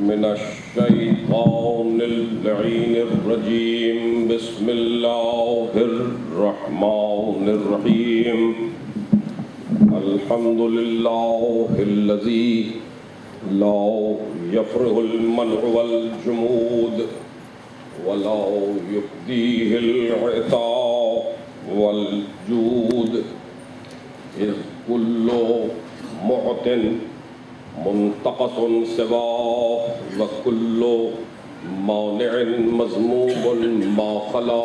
من الشیطان اللعین الرجیم بسم اللہ الرحمن الرحیم الحمد للہ الذی لا یفرغ المنع والجمود ولا یبدیہ العطاء والجود اذ کل معتن منتقص سواه وكل مانع مذموم ما خلا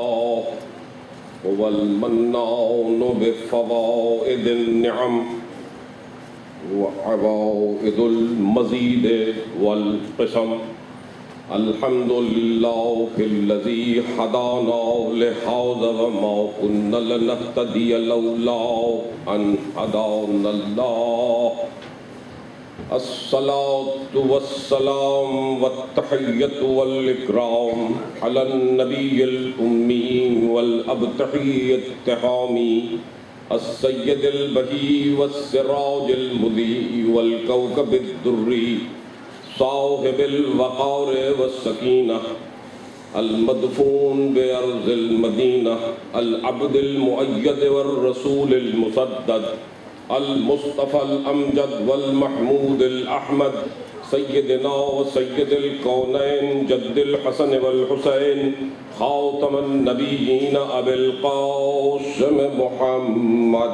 هو المنان بفوائد النعم وعوائد المزيد والقسم الحمد لله الذي هدانا لهذا وما كنا لنهتدي لولا أن هدانا الله الصلاة والسلام والتحية والإكرام على النبي الأمي والأبتحي التهامي السيد البهي والسراج المضيء والكوكب الدري صاحب الوقار والسكينة المدفون بأرض المدينة العبد المؤيد والرسول المسدد المصطفى الأمجد والمحمود الأحمد سيدنا وسيد الكونين جد الحسن والحسين خاتم النبيين أبي القاسم محمد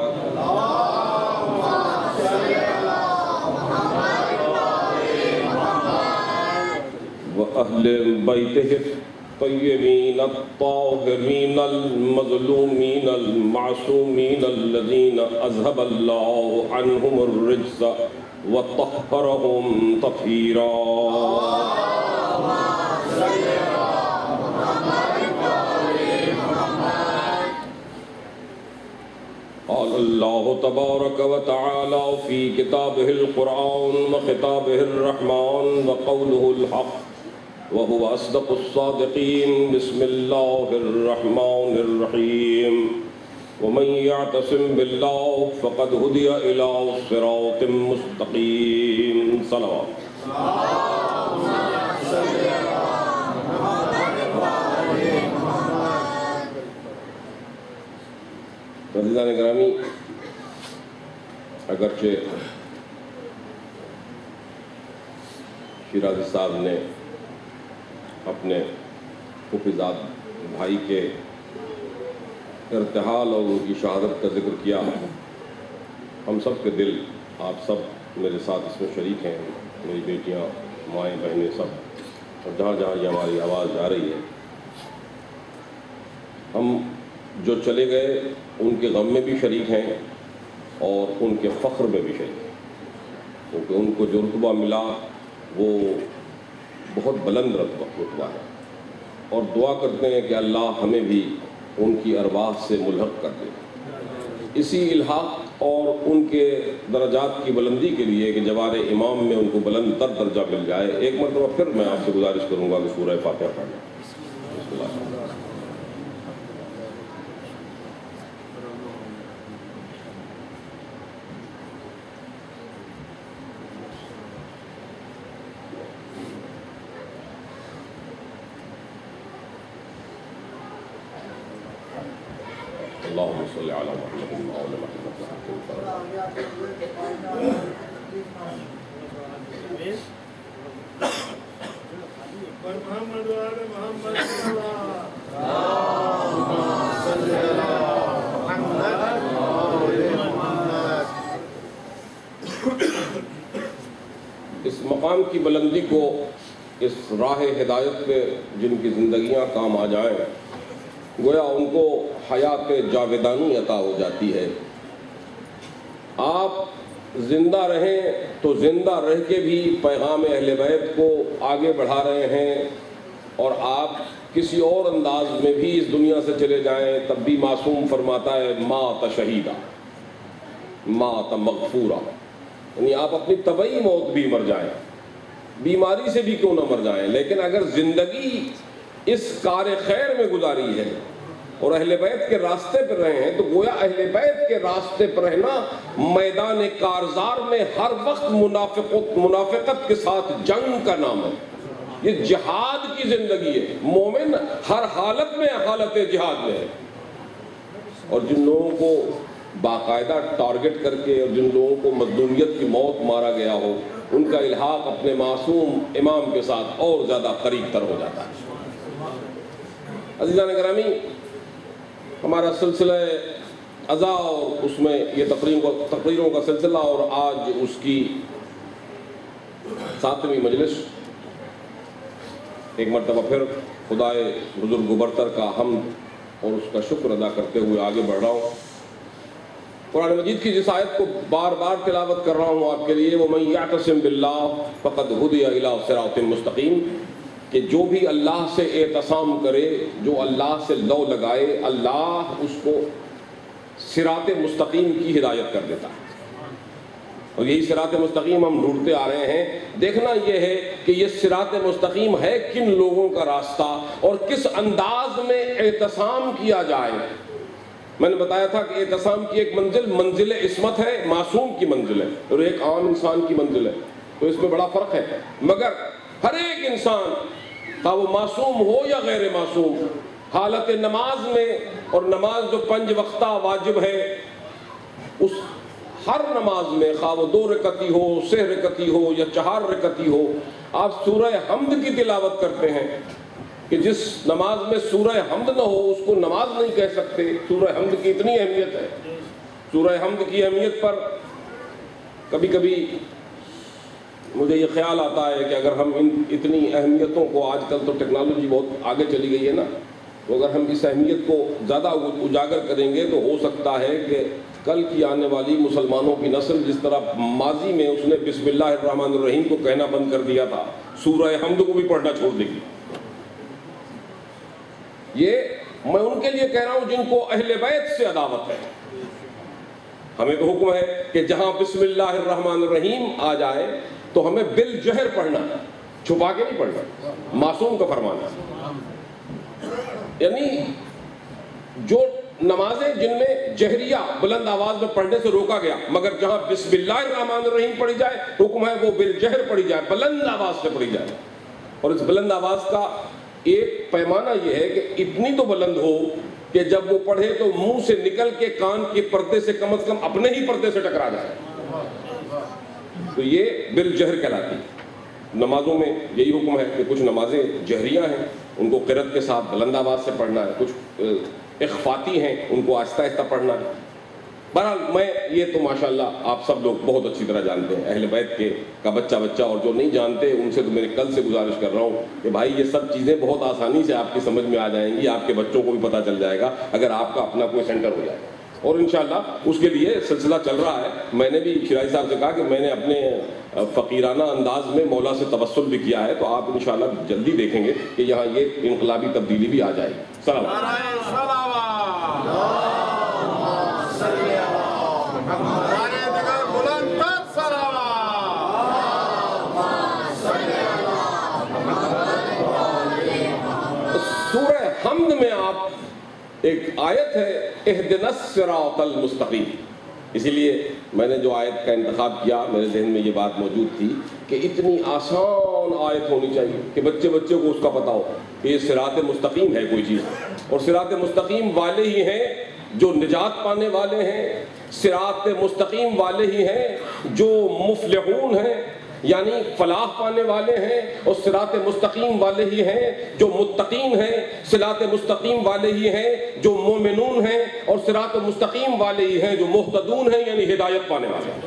وأهل بيته الطيبين الطاهرين المظلومين المعصومين الذين أذهب الله عنهم الرجس وطهرهم تطهيرا قال الله تبارك وتعالى في كتابه القرآن وخطابه الرحمن وقوله الحق وهو أصدق الصادقين بسم الله الرحمن الرحيم ومن يعتصم بالله فقد هدي إلى صراط مستقيم صلوات عزیزان گرامی، اگرچہ شیرازی صاحب نے اپنے حفظات بھائی کے ارتحال اور ان کی شہادت کا ذکر کیا، ہم سب کے دل، آپ سب میرے ساتھ اس میں شریک ہیں، میری بیٹیاں، مائیں، بہنیں، سب، اور جہاں جہاں یہ ہماری آواز جا رہی ہے، ہم جو چلے گئے ان کے غم میں بھی شریک ہیں اور ان کے فخر میں بھی شریک ہیں، کیونکہ ان کو جو رتبہ ملا وہ بہت بلند رتبہ ہے، اور دعا کرتے ہیں کہ اللہ ہمیں بھی ان کی ارواح سے ملحق کر دے۔ اسی الحاق اور ان کے درجات کی بلندی کے لیے کہ جوار امام میں ان کو بلند تر درجہ مل جائے، ایک مرتبہ پھر میں آپ سے گزارش کروں گا کہ سورہ فاتحہ پڑھیں۔ بسم اللہ۔ اللهم صل على محمد وعلى اس مقام کی بلندی کو، اس راہ ہدایت پہ جن کی زندگیاں کام آ جائیں، گویا ان کو حیات جاویدانی عطا ہو جاتی ہے۔ آپ زندہ رہیں تو زندہ رہ کے بھی پیغام اہل بیت کو آگے بڑھا رہے ہیں، اور آپ کسی اور انداز میں بھی اس دنیا سے چلے جائیں تب بھی معصوم فرماتا ہے مات شہیدہ، مات مغفورہ، یعنی آپ اپنی طبعی موت بھی مر جائیں، بیماری سے بھی کیوں نہ مر جائیں، لیکن اگر زندگی اس کار خیر میں گزاری ہے اور اہل بیت کے راستے پر رہے ہیں تو گویا اہل بیت کے راستے پر رہنا میدان کارزار میں ہر وقت منافقت کے ساتھ جنگ کا نام ہے۔ یہ جہاد کی زندگی ہے. مومن ہر حالت میں حالت جہاد میں ہے. اور جن لوگوں کو باقاعدہ ٹارگٹ کر کے اور جن لوگوں کو مظلومیت کی موت مارا گیا ہو، ان کا الحاق اپنے معصوم امام کے ساتھ اور زیادہ قریب تر ہو جاتا ہے. عزیزان گرامی، ہمارا سلسلہ عزا اور اس میں یہ تقریروں کا سلسلہ، اور آج اس کی 7ویں مجلس. ایک مرتبہ پھر خدائے بزرگ و برتر کا حمد اور اس کا شکر ادا کرتے ہوئے آگے بڑھ رہا ہوں. قرآن مجید کی جس آیت کو بار بار تلاوت کر رہا ہوں آپ کے لیے، وَمَن يَعْتَصِم بِاللَّهِ فَقَدْ هُدِيَ إِلَىٰ صِرَاطٍ مُسْتَقِيمٍ، کہ جو بھی اللہ سے اعتصام کرے، جو اللہ سے لو لگائے، اللہ اس کو صراط مستقیم کی ہدایت کر دیتا ہے. اور یہی صراط مستقیم ہم ڈھونڈتے آ رہے ہیں. دیکھنا یہ ہے کہ یہ صراط مستقیم ہے کن لوگوں کا راستہ اور کس انداز میں اعتصام کیا جائے. میں نے بتایا تھا کہ اعتصام کی ایک منزل عصمت ہے، معصوم کی منزل ہے، اور ایک عام انسان کی منزل ہے. تو اس میں بڑا فرق ہے. مگر ہر ایک انسان، خواہ وہ معصوم ہو یا غیر معصوم، حالت نماز میں، اور نماز جو 5 وقتہ واجب ہے، اس ہر نماز میں، خواہ وہ 2 رکعتی ہو، 6 رکعتی ہو یا 4 رکعتی ہو، آپ سورہ حمد کی تلاوت کرتے ہیں. کہ جس نماز میں سورہ حمد نہ ہو اس کو نماز نہیں کہہ سکتے. سورہ حمد کی اتنی اہمیت ہے. سورہ حمد کی اہمیت پر کبھی کبھی مجھے یہ خیال آتا ہے کہ اگر ہم ان اتنی اہمیتوں کو، آج کل تو ٹیکنالوجی بہت آگے چلی گئی ہے نا، تو اگر ہم اس اہمیت کو زیادہ اجاگر کریں گے تو ہو سکتا ہے کہ کل کی آنے والی مسلمانوں کی نسل جس طرح ماضی میں اس نے بسم اللہ الرحمن الرحیم کو کہنا بند کر دیا تھا، سورہ حمد کو بھی پڑھنا چھوڑ دے گی. یہ میں ان کے لیے کہہ رہا ہوں جن کو اہل بیت سے عداوت ہے. ہمیں تو حکم ہے کہ جہاں بسم اللہ الرحمن الرحیم آ جائے تو ہمیں بالجہر پڑھنا، چھپا کے نہیں پڑھنا. معصوم کا فرمان ہے. یعنی جو نمازیں جن میں جہریہ بلند آواز میں پڑھنے سے روکا گیا، مگر جہاں بسم اللہ الرحمن الرحیم پڑھی جائے حکم ہے وہ بالجہر پڑھی جائے، بلند آواز سے پڑھی جائے. اور اس بلند آواز کا ایک پیمانہ یہ ہے کہ اتنی تو بلند ہو کہ جب وہ پڑھے تو منہ سے نکل کے کان کے پردے سے کم از کم اپنے ہی پردے سے ٹکرا جائے. تو یہ بالجہر کہلاتی. نمازوں میں یہی حکم ہے کہ کچھ نمازیں جہریہ ہیں، ان کو قرأت کے ساتھ بلند آواز سے پڑھنا ہے، کچھ اخفاتی ہیں، ان کو آہستہ آہستہ پڑھنا ہے. بہرحال میں یہ تو ماشاءاللہ آپ سب لوگ بہت اچھی طرح جانتے ہیں، اہل بیت کا بچہ، اور جو نہیں جانتے ان سے تو میرے کل سے گزارش کر رہا ہوں کہ بھائی یہ سب چیزیں بہت آسانی سے آپ کی سمجھ میں آ جائیں گی، آپ کے بچوں کو بھی پتہ چل جائے گا اگر آپ کا اپنا کوئی سینٹر ہو جائے. اور انشاءاللہ اس کے لیے سلسلہ چل رہا ہے. میں نے بھی شرائی صاحب سے کہا کہ میں نے اپنے فقیرانہ انداز میں مولا سے توسل بھی کیا ہے، تو آپ انشاءاللہ جلدی دیکھیں گے کہ یہاں یہ انقلابی تبدیلی بھی آ جائے گی. سلام سورہ حمد میں آپ ایک آیت ہے اہدنا الصراط المستقیم. اسی لیے میں نے جو آیت کا انتخاب کیا میرے ذہن میں یہ بات موجود تھی کہ اتنی آسان آیت ہونی چاہیے کہ بچے کو اس کا پتہ ہو کہ یہ صراط مستقیم ہے کوئی چیز. اور صراط مستقیم والے ہی ہیں جو نجات پانے والے ہیں، صراط مستقیم والے ہی ہیں جو مفلحون ہیں یعنی فلاح پانے والے ہیں، اور صراط مستقیم والے ہی ہیں جو متقین ہیں، صراط مستقیم والے ہی ہیں جو مومنون ہیں، اور صراط مستقیم والے ہی ہیں جو مہتدون ہیں یعنی ہدایت پانے والے ہیں.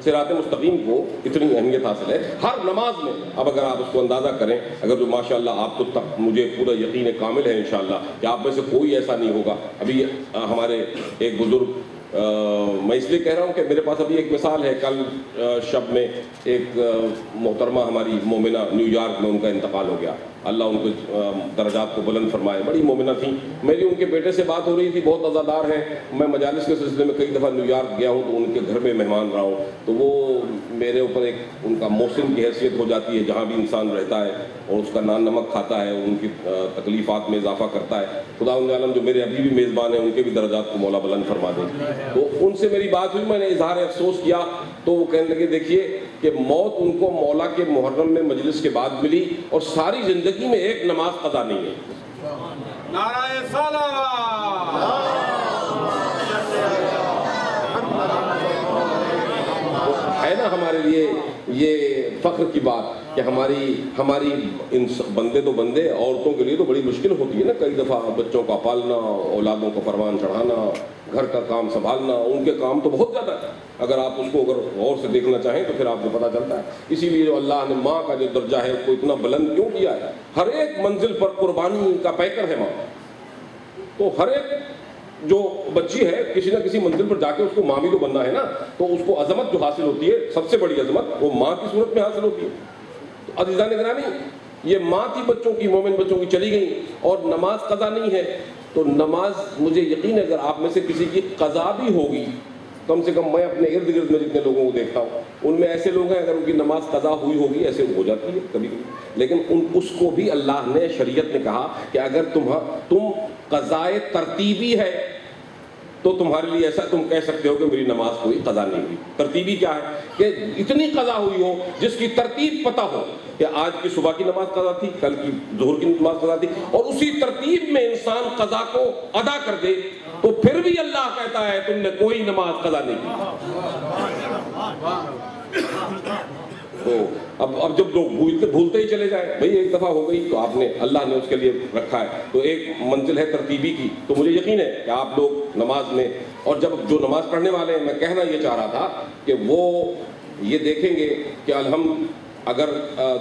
صراط مستقیم کو اتنی اہمیت حاصل ہے ہر نماز میں. اب اگر آپ اس کو اندازہ کریں، اگر جو ماشاءاللہ آپ کو مجھے پورا یقین کامل ہے انشاءاللہ کہ آپ میں سے کوئی ایسا نہیں ہوگا. ابھی ہمارے ایک بزرگ، میں اس لیے کہہ رہا ہوں کہ میرے پاس ابھی ایک مثال ہے. کل شب میں ایک محترمہ ہماری مومنہ نیو یارک میں ان کا انتقال ہو گیا. اللہ ان کو درجات کو بلند فرمائے. بڑی مومنہ تھیں. میری ان کے بیٹے سے بات ہو رہی تھی، بہت عزادار ہیں. میں مجالس کے سلسلے میں کئی دفعہ نیو یارک گیا ہوں تو ان کے گھر میں مہمان رہا ہوں. تو وہ میرے اوپر ایک ان کا محسن کی حیثیت ہو جاتی ہے. جہاں بھی انسان رہتا ہے اور اس کا نان نمک کھاتا ہے ان کی تکلیفات میں اضافہ کرتا ہے. خدا عالم جو میرے ابھی بھی میزبان ہیں ان کے بھی درجات کو مولا بلند فرما دے. تو ان سے میری بات ہوئی، میں نے اظہار افسوس کیا تو وہ کہنے لگے دیکھیے کہ موت ان کو مولا کے محرم میں مجلس کے بعد ملی اور ساری زندگی میں ایک نماز قضا نہیں ہے۔ نعرہ صلوات۔ ہے نا ہمارے لیے یہ فخر کی بات کہ ہماری بندے تو بندے، عورتوں کے لیے تو بڑی مشکل ہوتی ہے نا کئی دفعہ، بچوں کا پالنا، اولادوں کو پروان چڑھانا، گھر کا کام سنبھالنا، ان کے کام تو بہت زیادہ ہے۔ اگر آپ اس کو اگر غور سے دیکھنا چاہیں تو پھر آپ کو پتہ چلتا ہے۔ اسی لیے جو اللہ نے ماں کا جو درجہ ہے اس کو اتنا بلند کیوں کیا ہے؟ ہر ایک منزل پر قربانی کا پیکر ہے ماں، تو ہر ایک جو بچی ہے کسی نہ کسی منزل پر جا کے اس کو ماں بھی تو بننا ہے نا، تو اس کو عظمت جو حاصل ہوتی ہے، سب سے بڑی عظمت وہ ماں کی صورت میں حاصل ہوتی ہے۔ تو عزیزان گرامی، یہ ماں تھی بچوں کی، مومن بچوں کی، چلی گئی اور نماز قضا نہیں ہے، تو نماز مجھے یقین ہے اگر آپ میں سے کسی کی قضا بھی ہوگی، کم سے کم میں اپنے ارد گرد میں جتنے لوگوں کو دیکھتا ہوں ان میں ایسے لوگ ہیں اگر ان کی نماز قضا ہوئی ہوگی، ایسے ہو جاتی ہے کبھی کبھی، لیکن اس کو بھی اللہ نے، شریعت نے کہا کہ اگر تم قضائے ترتیبی ہے تو تمہارے لیے ایسا تم کہہ سکتے ہو کہ میری نماز کوئی قضا نہیں ہوئی۔ ترتیبی کیا ہے؟ کہ اتنی قضا ہوئی ہو جس کی ترتیب پتہ ہو کہ آج کی صبح کی نماز قضا تھی، کل کی ظہر کی نماز قضا تھی، اور اسی ترتیب میں انسان قضا کو ادا کر دے، تو پھر بھی اللہ کہتا ہے تم نے کوئی نماز قضا نہیں کی۔ تو اب جب لوگ بھولتے ہی چلے جائیں، بھئی ایک دفعہ ہو گئی تو آپ نے، اللہ نے اس کے لیے رکھا ہے، تو ایک منزل ہے ترتیبی کی، تو مجھے یقین ہے کہ آپ لوگ نماز میں، اور جب جو نماز پڑھنے والے ہیں، میں کہنا یہ چاہ رہا تھا کہ وہ یہ دیکھیں گے کہ الحمد اگر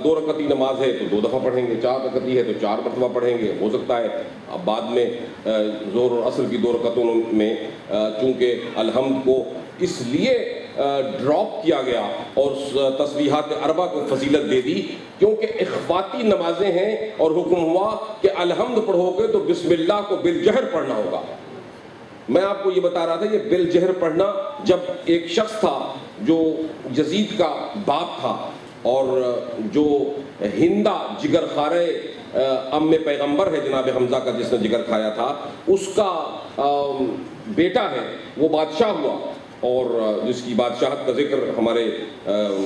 2 رکعتی نماز ہے تو 2 دفعہ پڑھیں گے، 4 رکعتی ہے تو 4 مرتبہ پڑھیں گے، ہو سکتا ہے اب بعد میں ظہر اور عصر کی 2 رکعتوں میں چونکہ الحمد کو اس لیے ڈراپ کیا گیا اور تسبیحات اربع کو فضیلت دے دی کیونکہ اخفاتی نمازیں ہیں، اور حکم ہوا کہ الحمد پڑھو گے تو بسم اللہ کو بالجہر پڑھنا ہوگا۔ میں آپ کو یہ بتا رہا تھا یہ بالجہر پڑھنا، جب ایک شخص تھا جو یزید کا باپ تھا اور جو ہندہ جگر خارے ام پیغمبر ہے جناب حمزہ کا، جس نے جگر کھایا تھا، اس کا بیٹا ہے، وہ بادشاہ ہوا، اور جس کی بادشاہت کا ذکر ہمارے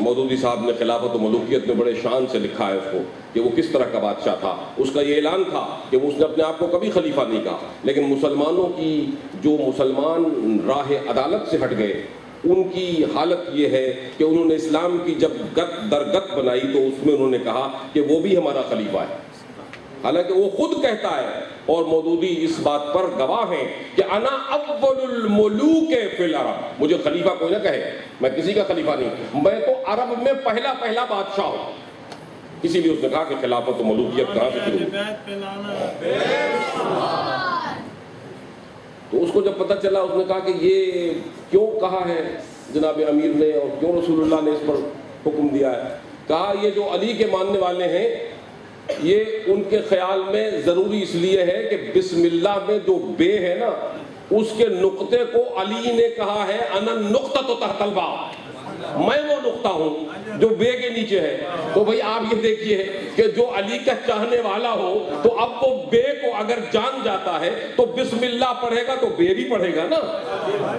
مودودی صاحب نے خلافت و ملوکیت میں بڑے شان سے لکھا ہے اس کو کہ وہ کس طرح کا بادشاہ تھا۔ اس کا یہ اعلان تھا کہ اس نے اپنے آپ کو کبھی خلیفہ نہیں کہا، لیکن مسلمانوں کی جو مسلمان راہ عدالت سے ہٹ گئے ان کی حالت یہ ہے کہ انہوں نے اسلام کی جب گت در گت بنائی تو اس میں انہوں نے کہا کہ وہ بھی ہمارا خلیفہ ہے، حالانکہ وہ خود کہتا ہے، اور مودودی اس بات پر گواہ ہیں کہ انا اول الملوک فی العرب، مجھے خلیفہ کوئی نہ کہے، میں کسی کا خلیفہ نہیں، میں تو عرب میں پہلا بادشاہ ہوں۔ اسی لیے اس نے کہا کہ خلافت و ملوکیت کہاں سے شروع ہوئی؟ تو اس کو جب پتہ چلا اس نے کہا کہ یہ کیوں کہا ہے جناب امیر نے اور کیوں رسول اللہ نے اس پر حکم دیا ہے؟ کہا یہ جو علی کے ماننے والے ہیں یہ ان کے خیال میں ضروری اس لیے ہے کہ بسم اللہ میں جو بے ہے نا اس کے نقطے کو علی نے کہا ہے انا النقطۃ تحت الباء، میں وہ نقطہ ہوں جو بے کے نیچے ہے۔ تو بھئی آپ یہ دیکھیے کہ جو علی کا چاہنے والا ہو تو اب وہ بے کو اگر جان جاتا ہے تو بسم اللہ پڑھے گا تو بے بھی پڑھے گا نا،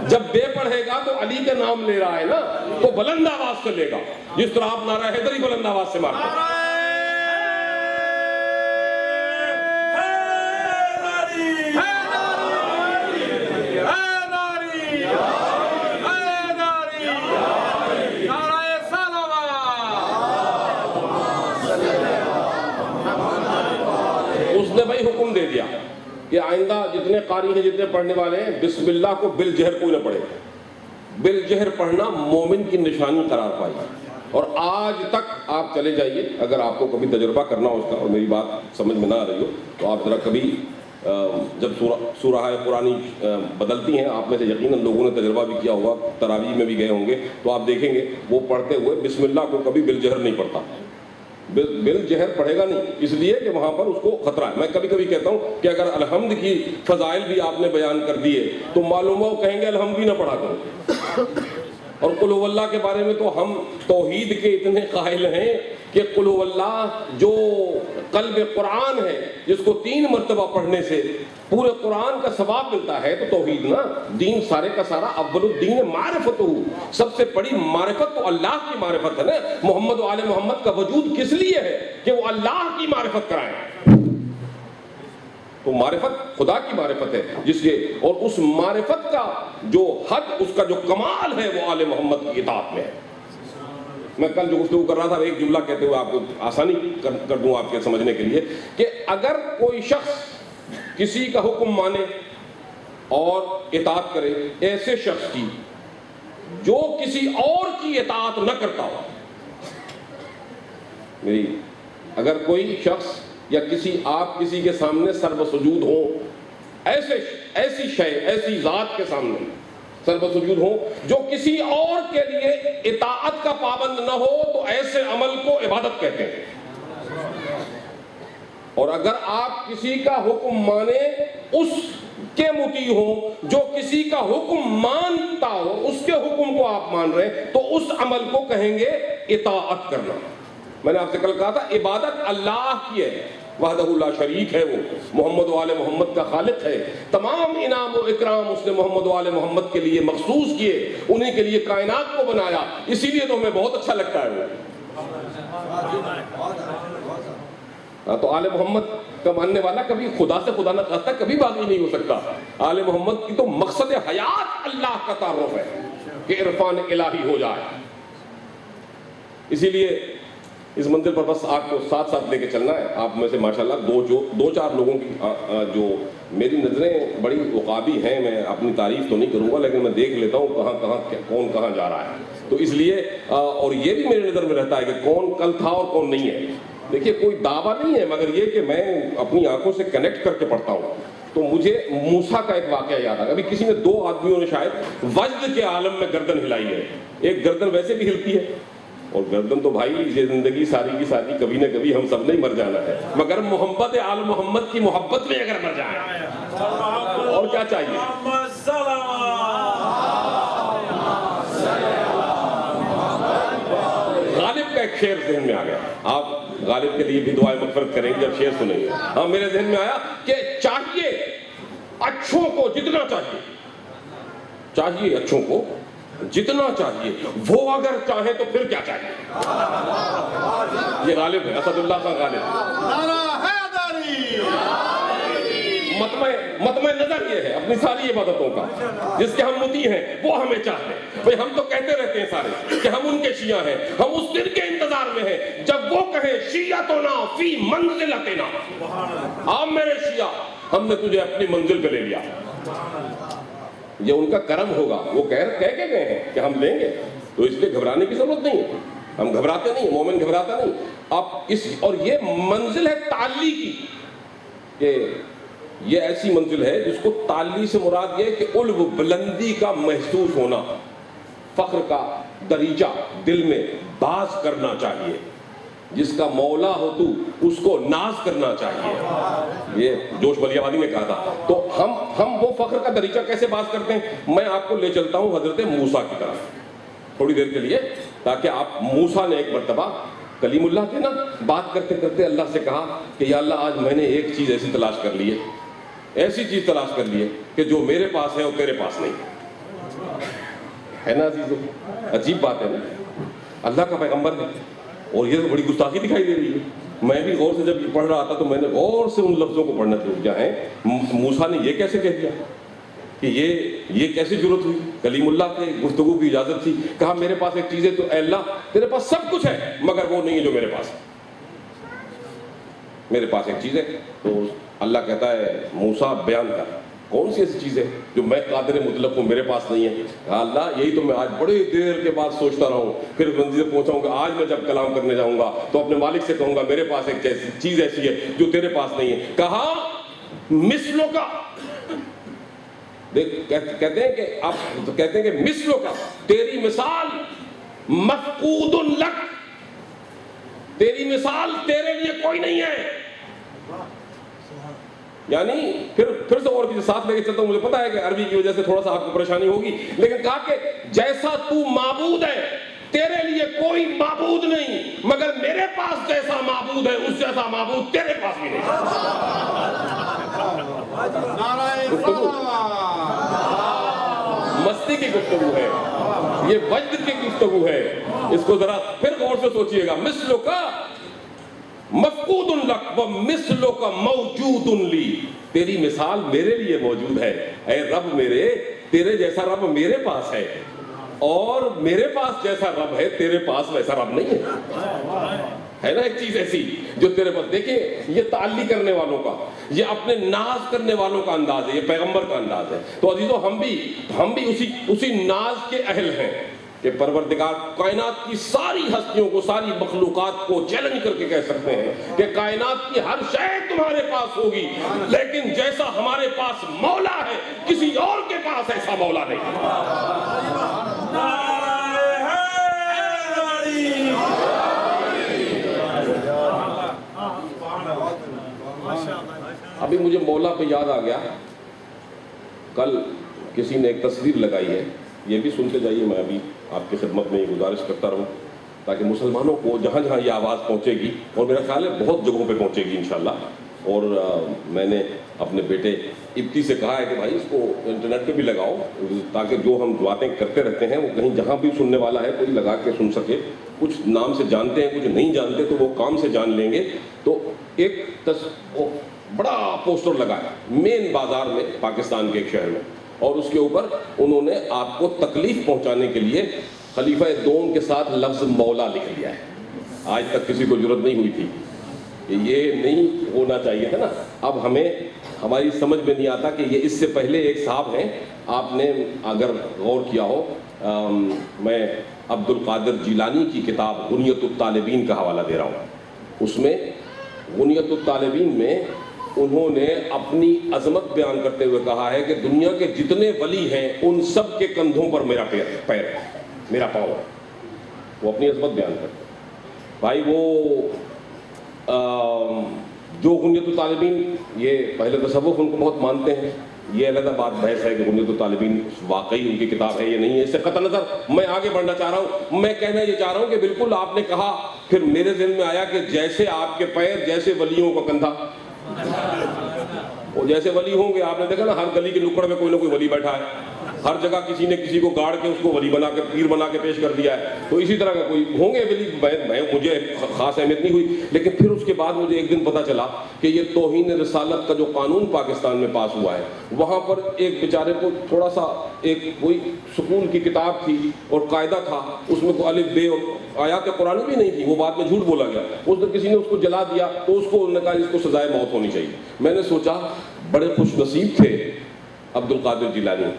جب بے پڑھے گا تو علی کا نام لے رہا ہے نا، تو بلند آواز سے لے گا، جس طرح آپ نعرہ حیدری بلند آواز سے مارتے ہیں۔ اس نے بھائی حکم دے دیا کہ آئندہ جتنے قاری ہیں، جتنے پڑھنے والے ہیں، بسم اللہ کو بالجہر کوئی نہ پڑھے۔ بالجہر پڑھنا مومن کی نشانی قرار پائی، اور آج تک آپ چلے جائیے، اگر آپ کو کبھی تجربہ کرنا ہو اس کا اور میری بات سمجھ میں نہ آ رہی ہو تو آپ ذرا کبھی جب سورہ قرآنی بدلتی ہیں، آپ میں سے یقیناً لوگوں نے تجربہ بھی کیا ہوگا، تراویح میں بھی گئے ہوں گے، تو آپ دیکھیں گے وہ پڑھتے ہوئے بسم اللہ کو کبھی بالجہر نہیں پڑھتا، بالجہر پڑھے گا نہیں، اس لیے کہ وہاں پر اس کو خطرہ ہے۔ میں کبھی کبھی کہتا ہوں کہ اگر الحمد کی فضائل بھی آپ نے بیان کر دیے تو معلوم ہو کہیں گے الحمد بھی نہ پڑھا کرو۔ اور قل هو اللہ کے بارے میں تو ہم توحید کے اتنے قائل ہیں کہ قل هو اللہ جو قلب قرآن ہے، جس کو 3 مرتبہ پڑھنے سے پورے قرآن کا ثواب ملتا ہے، تو توحید نا، دین سارے کا سارا اول الدین معرفت ہو، سب سے بڑی معرفت تو اللہ کی معرفت ہے نا۔ محمد و آل محمد کا وجود کس لیے ہے؟ کہ وہ اللہ کی معرفت کرائیں۔ تو معرفت خدا کی معرفت ہے، جس کے اور اس معرفت کا جو حد، اس کا جو کمال ہے، وہ آل محمد کی اطاعت میں ہے۔ میں کل جو گفتگو کر رہا تھا، ایک جملہ کہتے ہوئے آپ کو آسانی کر دوں آپ کے سمجھنے کے لیے، کہ اگر کوئی شخص کسی کا حکم مانے اور اطاعت کرے، ایسے شخص کی جو کسی اور کی اطاعت نہ کرتا ہو، اگر کوئی شخص یا آپ کسی کے سامنے سر بسجود ہو، ایسی شے، ایسی ذات کے سامنے سر بسجود ہو جو کسی اور کے لیے اطاعت کا پابند نہ ہو، تو ایسے عمل کو عبادت کہتے ہیں۔ اور اگر آپ کسی کا حکم مانے، اس کے مطیع ہو جو کسی کا حکم مانتا ہو، اس کے حکم کو آپ مان رہے ہیں، تو اس عمل کو کہیں گے اطاعت کرنا۔ میں نے آپ سے کل کہا تھا، عبادت اللہ کی ہے، وحدہ لا شریک ہے، وہ محمد و آل محمد کا خالق ہے۔ تمام انعام و اکرام اس نے محمد و آل محمد کے لیے مخصوص کیے، انہیں کے لیے کائنات کو بنایا، اسی لیے تو ہمیں بہت اچھا لگتا ہے وہ۔ تو آل محمد کا ماننے والا کبھی خدا سے خدا نہ خواستہ کبھی باغی نہیں ہو سکتا۔ آل محمد کی تو مقصد حیات اللہ کا تعارف ہے کہ عرفان الہی ہو جائے۔ اسی لیے اس منزل پر بس آپ کو ساتھ ساتھ لے کے چلنا ہے۔ آپ میں سے ماشاءاللہ دو چار لوگوں کی جو میری نظریں بڑی عقابی ہیں، میں اپنی تعریف تو نہیں کروں گا، لیکن میں دیکھ لیتا ہوں کون کہاں جا رہا ہے، تو اس لیے اور یہ بھی میری نظر میں رہتا ہے کہ کون کل تھا اور کون نہیں ہے۔ دیکھیے کوئی دعویٰ نہیں ہے، مگر یہ کہ میں اپنی آنکھوں سے کنیکٹ کر کے پڑھتا ہوں، تو مجھے موسیٰ کا ایک واقعہ یاد آ گیا۔ ابھی کسی نے 2 آدمیوں نے شاید وجد کے عالم میں گردن ہلائی ہے۔ ایک گردن ویسے بھی ہلتی ہے، اور گردن تو بھائی یہ زندگی ساری کی ساری کبھی نہ کبھی ہم سب نے مر جانا ہے، مگر محمد آل محمد کی محبت میں اگر مر جائیں اور کیا چاہیے۔ غالب کا ایک شعر ذہن میں آ گیا، آپ غالب کے لیے بھی دعائیں مغفرت کریں گے جب شعر سنیں گے۔ ہاں میرے ذہن میں آیا کہ چاہیے اچھوں کو جتنا چاہیے اچھوں کو جتنا چاہیے، وہ اگر چاہیں تو پھر کیا چاہیے۔ یہ غالب ہے، اسد اللہ کا غالب۔ مطمع نظر یہ ہے اپنی ساری عبادتوں کا، جس کے ہم مطیع ہیں وہ ہمیں چاہتے ہیں۔ بھئی ہم تو کہتے رہتے ہیں سارے کہ ہم ان کے شیعہ ہیں، ہم اس دن کے انتظار میں ہیں جب وہ کہیں شیعتنا فی منزلتنا، آپ میرے شیعہ، ہم نے تجھے اپنی منزل پہ لے لیا۔ یہ ان کا کرم ہوگا، وہ کہہ کے گئے ہیں کہ ہم لیں گے، تو اس لیے گھبرانے کی ضرورت نہیں ہے۔ ہم گھبراتے نہیں، مومن گھبراتا نہیں۔ اب اور یہ منزل ہے تعلی کی، کہ یہ ایسی منزل ہے جس کو تعلی سے مراد یہ ہے کہ علو، بلندی کا محسوس ہونا، فخر کا دریجہ دل میں باز کرنا چاہیے۔ جس کا مولا ہو تو اس کو ناز کرنا چاہیے، یہ جوش بلی آبادی نے کہا تھا۔ تو ہم وہ فخر کا دریجہ کیسے باز کرتے ہیں؟ میں آپ کو لے چلتا ہوں حضرت موسیٰ کی طرف تھوڑی دیر کے لیے، تاکہ آپ موسیٰ نے ایک مرتبہ، کلیم اللہ تھے نا، بات کرتے کرتے اللہ سے کہا کہ یا اللہ آج میں نے ایک چیز ایسی تلاش کر لی ہے، ایسی چیز تلاش کر لی ہے کہ جو میرے پاس ہے وہ تیرے پاس نہیں ہے نا عزیزو۔ عجیب بات ہے نا، اللہ کا پیغمبر ہے اور یہ تو بڑی گستاخی دکھائی دے رہی ہے۔ میں بھی غور سے جب پڑھ رہا تھا تو میں نے غور سے ان لفظوں کو پڑھنا شروع کیا ہے، موسیٰ نے یہ کیسے کہہ دیا کہ یہ کیسے جرت ہوئی؟ کلیم اللہ کے گفتگو کی اجازت تھی، کہا میرے پاس ایک چیز ہے، تو اے اللہ تیرے پاس سب کچھ ہے مگر وہ نہیں ہے جو میرے پاس ہے، میرے پاس ایک چیز ہے۔ تو اللہ کہتا ہے موسیٰ بیان کر، کون سی ایسی چیز ہے جو میں قادر مطلق ہوں میرے پاس نہیں ہے؟ کہا اللہ یہی تو میں آج بڑی دیر کے بعد سوچتا رہا ہوں، پھر منزل پہنچاؤں گا، آج میں جب کلام کرنے جاؤں گا تو اپنے مالک سے کہوں گا میرے پاس ایک چیز ایسی ہے جو تیرے پاس نہیں ہے۔ کہا مثلوں کا، کہتے ہیں کہ مثلوں کا، تیری مثال مفقود لک، تیری مثال تیرے لیے کوئی نہیں ہے۔ یعنی پھر سے اور ساتھ لے کے چلتا ہوں، مجھے پتا ہے کہ عربی کی وجہ سے تھوڑا سا آپ کو پریشانی ہوگی، لیکن کہا کہ جیسا تو معبود ہے تیرے لیے کوئی معبود نہیں، مگر میرے پاس معبود ہے اس جیسا معبود تیرے پاس بھی نہیں. نعرہ سلام. مستی کی گفتگو ہے, یہ وجد کی گفتگو ہے. اس کو ذرا پھر غور سے سوچئے گا. مثلو کا مفقود لک و مثلو کا موجود لی, تیری مثال میرے لیے موجود ہے. اے رب میرے, تیرے جیسا رب میرے پاس ہے, اور میرے پاس جیسا رب ہے تیرے پاس ویسا رب نہیں ہے نا. ایک چیز ایسی جو تیرے پاس, دیکھیں یہ تعلی کرنے والوں کا, یہ اپنے ناز کرنے والوں کا انداز ہے, یہ پیغمبر کا انداز ہے. تو عزیزو ہم بھی اسی ناز کے اہل ہیں کہ پروردگار کائنات کی ساری ہستیوں کو, ساری مخلوقات کو چیلنج کر کے کہہ سکتے ہیں کہ کائنات کی ہر شے تمہارے پاس ہوگی, لیکن جیسا ہمارے پاس مولا ہے کسی اور کے پاس ایسا مولا نہیں. ابھی مجھے مولا پہ یاد آ گیا, کل کسی نے ایک تصویر لگائی ہے, یہ بھی سنتے جائیے. میں ابھی آپ کی خدمت میں یہ گزارش کرتا رہوں تاکہ مسلمانوں کو جہاں جہاں یہ آواز پہنچے گی, اور میرا خیال ہے بہت جگہوں پہ پہنچے گی انشاءاللہ. اور میں نے اپنے بیٹے ابتی سے کہا ہے کہ بھائی اس کو انٹرنیٹ پہ بھی لگاؤ تاکہ جو ہم باتیں کرتے رہتے ہیں وہ کہیں جہاں بھی سننے والا ہے کوئی لگا کے سن سکے. کچھ نام سے جانتے ہیں, کچھ نہیں جانتے, تو وہ کام سے جان لیں گے. تو ایک بڑا پوسٹر لگا ہے مین بازار میں پاکستان کے ایک شہر میں, اور اس کے اوپر انہوں نے آپ کو تکلیف پہنچانے کے لیے خلیفہ دوم کے ساتھ لفظ مولا لکھ لیا ہے. آج تک کسی کو ضرورت نہیں ہوئی تھی, یہ نہیں ہونا چاہیے تھا نا. اب ہماری سمجھ میں نہیں آتا کہ یہ اس سے پہلے ایک صاحب ہیں, آپ نے اگر غور کیا ہو, میں عبد القادر جیلانی کی کتاب غنیۃ الطالبین کا حوالہ دے رہا ہوں. اس میں غنیۃ الطالبین میں انہوں نے اپنی عظمت بیان کرتے ہوئے کہا ہے کہ دنیا کے جتنے ولی ہیں ان سب کے کندھوں پر میرا پیر ہے, میرا پاؤں ہے. وہ اپنی عظمت بیان کرتے ہیں. بھائی وہ جو غنیۃ الطالبین, یہ پہلے تصوف ان کو بہت مانتے ہیں, یہ علیحدہ بات بحث ہے کہ غنیۃ الطالبین واقعی ان کی کتاب ہے یا نہیں ہے. اس سے قطع نظر میں آگے بڑھنا چاہ رہا ہوں. میں کہنا یہ چاہ رہا ہوں کہ بالکل آپ نے کہا, پھر میرے ذہن میں آیا کہ جیسے آپ کے پیر جیسے ولیوں کا کندھا, وہ جیسے ولی ہوں گے. آپ نے دیکھا نا ہر گلی کے نکڑ میں کوئی نہ کوئی ولی بیٹھا ہے, ہر جگہ کسی نے کسی کو گاڑ کے اس کو ولی بنا کے پیر بنا کے پیش کر دیا ہے. تو اسی طرح کا کوئی ہوں گے ولی. مجھے خاص اہمیت نہیں ہوئی, لیکن پھر اس کے بعد مجھے ایک دن پتا چلا کہ یہ توہین رسالت کا جو قانون پاکستان میں پاس ہوا ہے, وہاں پر ایک بیچارے کو تھوڑا سا ایک کوئی سکول کی کتاب تھی اور قاعدہ تھا, اس میں کوئی الف بے اور آیات قرآن بھی نہیں تھی, وہ بعد میں جھوٹ بولا گیا. اس نے کسی نے اس کو جلا دیا تو اس کو انہوں نے کہا اس کو سزائے موت ہونی چاہیے. میں نے سوچا بڑے خوش نصیب تھے عبد القادر جیلانی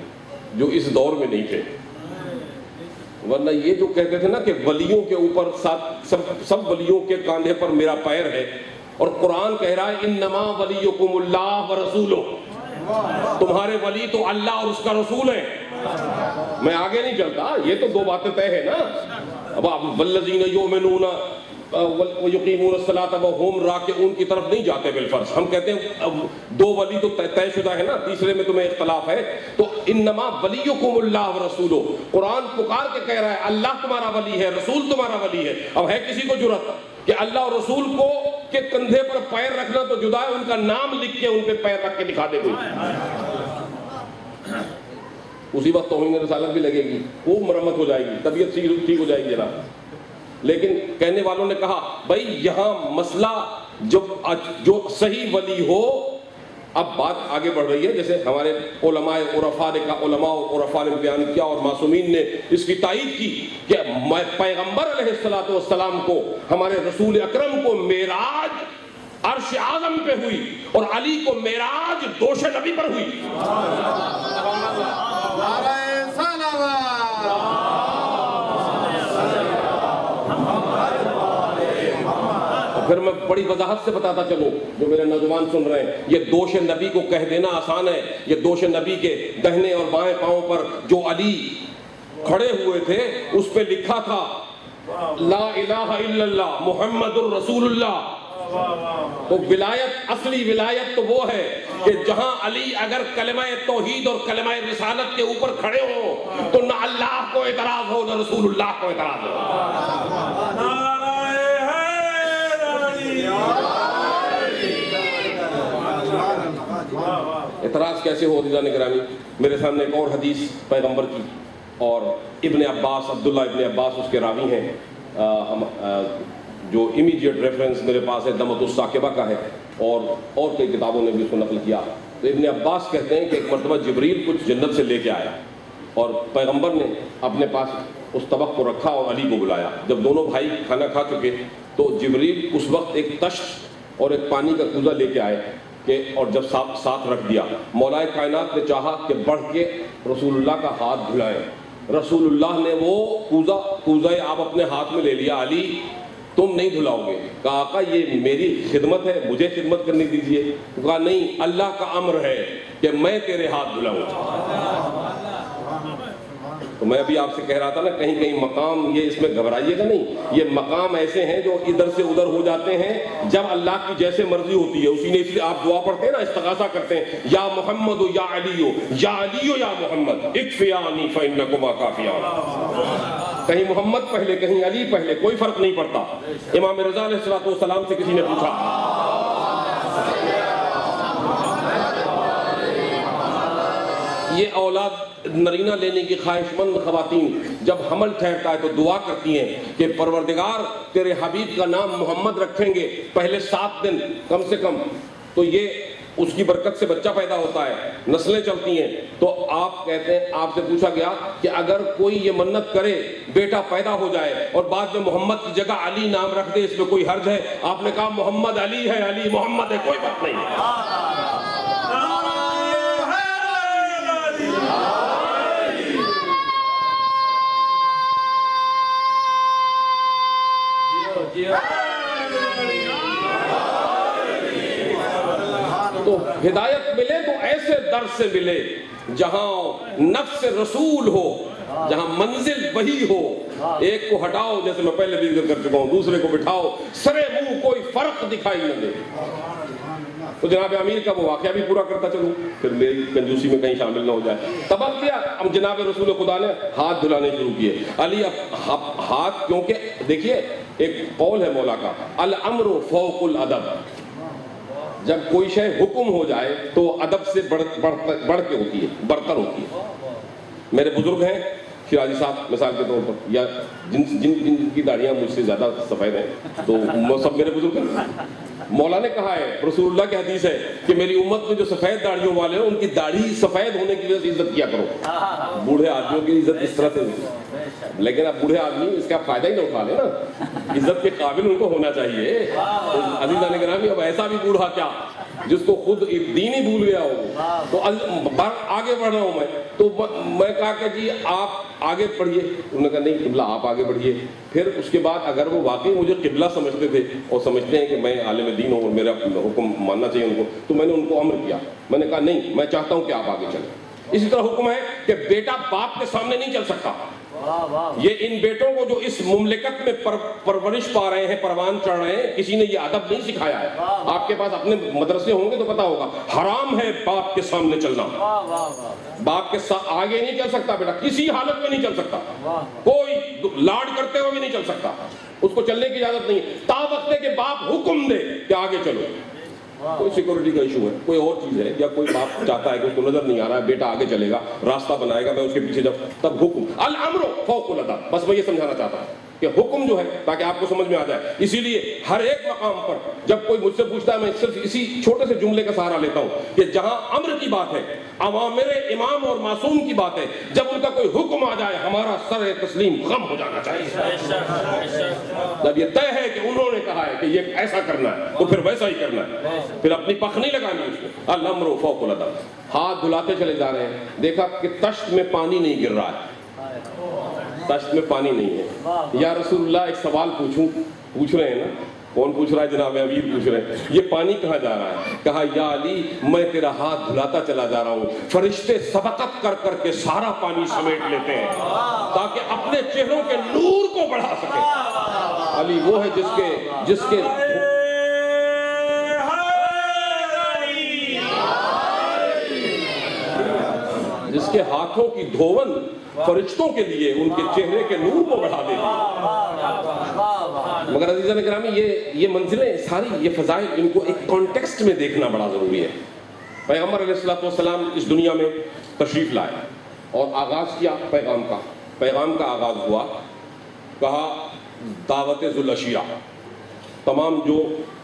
جو اس دور میں نہیں تھے, ورنہ یہ جو کہتے تھے نا کہ ولیوں کے اوپر سب ولیوں کے کاندھے پر میرا پیر ہے, اور قرآن کہہ رہا ہے انما ولیکم اللہ ورسولہ, تمہارے ولی تو اللہ اور اس کا رسول ہے. میں آگے نہیں چلتا, یہ تو دو باتیں طے ہے نا. اب والذین یؤمنون ویقیمون الصلاۃ وهم راکعون کی طرف نہیں جاتے بالفرض. ہم کہتے ہیں دو ولی تو طے شدہ ہے نا, تیسرے میں تمہیں اختلاف ہے. تو انما ولیکم اللہ ورسولہ, قرآن پکار کے کہہ رہا ہے اللہ تمہارا ولی ہے, رسول تمہارا ولی ہے. اب ہے کسی کو جرأت کہ اللہ اور رسول کو کے کندھے پر پیر رکھنا تو جدا ہے, ان کا نام لکھ کے ان پہ پیر رکھ کے دکھا دے کوئی, اسی وقت توہین رسالت بھی لگے گی, خوب مرمت ہو جائے گی, طبیعت ٹھیک ہو جائے گی جناب. لیکن کہنے والوں نے کہا بھائی یہاں مسئلہ جو صحیح ولی ہو. اب بات آگے بڑھ رہی ہے, جیسے ہمارے علماء عرفاء نے بیان کیا اور معصومین نے اس کی تائید کی کہ پیغمبر علیہ السلام کو, ہمارے رسول اکرم کو معراج عرش اعظم پہ ہوئی اور علی کو معراج دوش نبی پر ہوئی. پھر میں بڑی وضاحت سے بتاتا چلوں جو میرے نوجوان سن رہے ہیں, یہ دوش نبی کو کہہ دینا آسان ہے. یہ دوش نبی کے دہنے اور بائیں پاؤں پر جو علی کھڑے ہوئے تھے اس پہ لکھا تھا لا الہ الا اللہ محمد الرسول اللہ. تو ولایت, اصلی ولایت تو وہ ہے کہ جہاں علی اگر کلمہ توحید اور کلمہ رسالت کے اوپر کھڑے ہوں تو نہ اللہ کو اعتراض ہو نہ رسول اللہ کو اعتراض ہو. اعتراض کیسے ہو عزیزان گرامی؟ میرے سامنے ایک اور حدیث پیغمبر کی، اور ابن عباس، عبداللہ ابن عباس اس کے راوی ہیں، جو امیڈیٹ ریفرنس میرے پاس ہے دمۃ الثاقبہ کا ہے، اور کئی کتابوں نے بھی اس کو نقل کیا۔ تو ابن عباس کہتے ہیں کہ ایک مرتبہ جبریل کچھ جنت سے لے کے آیا، اور پیغمبر نے اپنے پاس اس طبق کو رکھا اور علی کو بلایا۔ جب دونوں بھائی کھانا کھا چکے تو جبریل اس وقت ایک تشت اور ایک پانی کا کوزہ لے کے آئے اور جب ساتھ رکھ دیا، مولا کائنات نے چاہا کہ بڑھ کے رسول اللہ کا ہاتھ دھلائیں۔ رسول اللہ نے وہ کوزہ آپ اپنے ہاتھ میں لے لیا، علی تم نہیں دھلاؤ گے؟ کہا آقا یہ میری خدمت ہے، مجھے خدمت کرنے دیجئے۔ کہا نہیں، اللہ کا امر ہے کہ میں تیرے ہاتھ دھلاؤں۔ تو میں ابھی آپ سے کہہ رہا تھا نا، کہیں کہیں مقام، یہ اس میں گھبرائیے گا نہیں، یہ مقام ایسے ہیں جو ادھر سے ادھر ہو جاتے ہیں جب اللہ کی جیسے مرضی ہوتی ہے اسی نے۔ اس لیے آپ دعا پڑھتے ہیں نا، استغاثہ کرتے ہیں، یا محمد یا علی یا محمد اکفیانی فإنکما کافیان۔ کہیں محمد پہلے کہیں علی پہلے، کوئی فرق نہیں پڑتا۔ امام رضا علیہ السلام سے کسی نے پوچھا، یہ اولاد نرینہ لینے کی خواہش مند خواتین جب حمل ٹھہرتا ہے تو دعا کرتی ہیں کہ پروردگار تیرے حبیب کا نام محمد رکھیں گے پہلے 7 دن کم سے کم، تو یہ اس کی برکت سے بچہ پیدا ہوتا ہے، نسلیں چلتی ہیں۔ تو آپ کہتے ہیں، آپ سے پوچھا گیا کہ اگر کوئی یہ منت کرے بیٹا پیدا ہو جائے اور بعد میں محمد کی جگہ علی نام رکھ دے، اس میں کوئی حرج ہے؟ آپ نے کہا محمد علی ہے، علی محمد ہے، کوئی بات نہیں ہے۔ تو ہدایت ملے تو ایسے در سے ملے جہاں نفس رسول ہو، جہاں منزل وہی ہو۔ ایک کو ہٹاؤ، جیسے میں پہلے بھی ذکر کر چکا ہوں، دوسرے کو بٹھاؤ، سرے منہ کوئی فرق دکھائی نہ دے۔ تو جناب امیر کا وہ واقعہ بھی پورا کرتا چلوں، پھر میری کنجوسی میں کہیں شامل نہ ہو جائے۔ طبق دیا، اب جناب رسول خدا نے ہاتھ دھلانے شروع کیے۔ علی اب ہاتھ، کیونکہ دیکھیے ایک قول ہے مولا کا، الامر فوق الادب، جب کوئی شے حکم ہو جائے تو ادب سے بڑھ کے ہوتی ہے، برتر ہوتی ہے۔ میرے بزرگ ہیں شیرازی صاحب مثال کے طور پر، یا جن کی داڑیاں مجھ سے زیادہ سفید ہیں تو وہ سب میرے بزرگ ہیں۔ مولا نے کہا ہے، رسول اللہ کی حدیث ہے کہ میری امت میں جو سفید داڑیوں والے ہیں ان کی داڑھی سفید ہونے کی وجہ سے عزت کیا کرو۔ بوڑھے آدمیوں کی عزت اس طرح سے ہوتی ہے، لیکن اب بوڑھے آدمی اس کا فائدہ ہی نہ اٹھا لے نا، عزت کے قابل ان کو ہونا چاہیے۔ عزیزان گرامی، اب ایسا بھی بوڑھا کیا جس کو خود دین ہی بھول گیا ہو، تو آگے بڑھ رہا ہوں میں، تو میں کہا کہ جی آپ آگے بڑھیے۔ انہوں نے کہا نہیں قبلہ آپ آگے بڑھیے۔ پھر اس کے بعد اگر وہ واقعی مجھے قبلہ سمجھتے تھے اور سمجھتے ہیں کہ میں عالم دین ہوں اور میرا حکم ماننا چاہیے ان کو، تو میں نے ان کو امر کیا، میں نے کہا نہیں میں چاہتا ہوں کہ آپ آگے چلیں۔ اسی طرح حکم ہے کہ بیٹا باپ کے سامنے نہیں چل سکتا۔ یہ ان بیٹوں کو جو اس مملکت میں پرورش پا رہے ہیں، پروان چڑھ رہے ہیں، کسی نے یہ ادب نہیں سکھایا ہے۔ آپ کے پاس اپنے مدرسے ہوں گے تو پتا ہوگا، حرام ہے باپ کے سامنے چلنا۔ باپ کے آگے نہیں چل سکتا بیٹا، کسی حالت میں نہیں چل سکتا، کوئی لاڈ کرتے ہوئے بھی نہیں چل سکتا، اس کو چلنے کی اجازت نہیں ہے، تا وقت ہے کہ باپ حکم دے کہ آگے چلو۔ کوئی سیکورٹی کا ایشو ہے، کوئی اور چیز ہے، یا کوئی باپ چاہتا ہے کہ اس کو نظر نہیں آ رہا ہے، بیٹا آگے چلے گا، راستہ بنائے گا، میں اس کے پیچھے جب، تب حکم الامر فوق الادب۔ بس میں یہ سمجھانا چاہتا ہوں کہ حکم جو ہے تاکہ آپ کو سمجھ میں آ جائے۔ اسی لیے ہر ایک مقام پر جب کوئی مجھ سے پوچھتا ہے، میں صرف اسی چھوٹے سے جملے کا سہارا لیتا ہوں کہ جہاں امر کی بات ہے، اوامر امام اور معصوم کی بات ہے، جب ان کا کوئی حکم آ جائے ہمارا سر تسلیم خم ہو جانا چاہیے۔ جب یہ طے ہے کہ انہوں نے کہا ہے کہ یہ ایسا کرنا ہے تو پھر ویسا ہی کرنا ہے، پھر اپنی پخ نہیں لگانی اس میں۔ الامر فوق الادب۔ ہاتھ دھلاتے چلے جا رہے ہیں، دیکھا کہ تشت میں پانی نہیں گر رہا ہے، تشت میں پانی نہیں ہے۔ یا رسول اللہ ایک سوال پوچھ رہے ہیں نا، کون پوچھ رہا ہے؟ جناب امیر پوچھ رہے ہیں، یہ پانی کہاں جا رہا ہے؟ کہا یا علی میں تیرا ہاتھ دھلاتا چلا جا رہا ہوں، فرشتے سبقت کر کر کے سارا پانی سمیٹ لیتے ہیں تاکہ اپنے چہروں کے نور کو بڑھا سکے۔ علی وہ ہے جس کے ہاتھوں کی دھون فرشتوں کے لیے ان کے چہرے کے نور کو بڑھا دیتی ہے۔ مگر عزیزان گرامی، یہ منزلیں ساری، یہ فضائل، ان کو ایک کانٹیکسٹ میں دیکھنا بڑا ضروری ہے۔ پیغمبر علیہ الصلوۃ والسلام اس دنیا میں تشریف لائے اور آغاز کیا پیغام کا آغاز ہوا، کہا دعوت ذو الاشیاء، تمام جو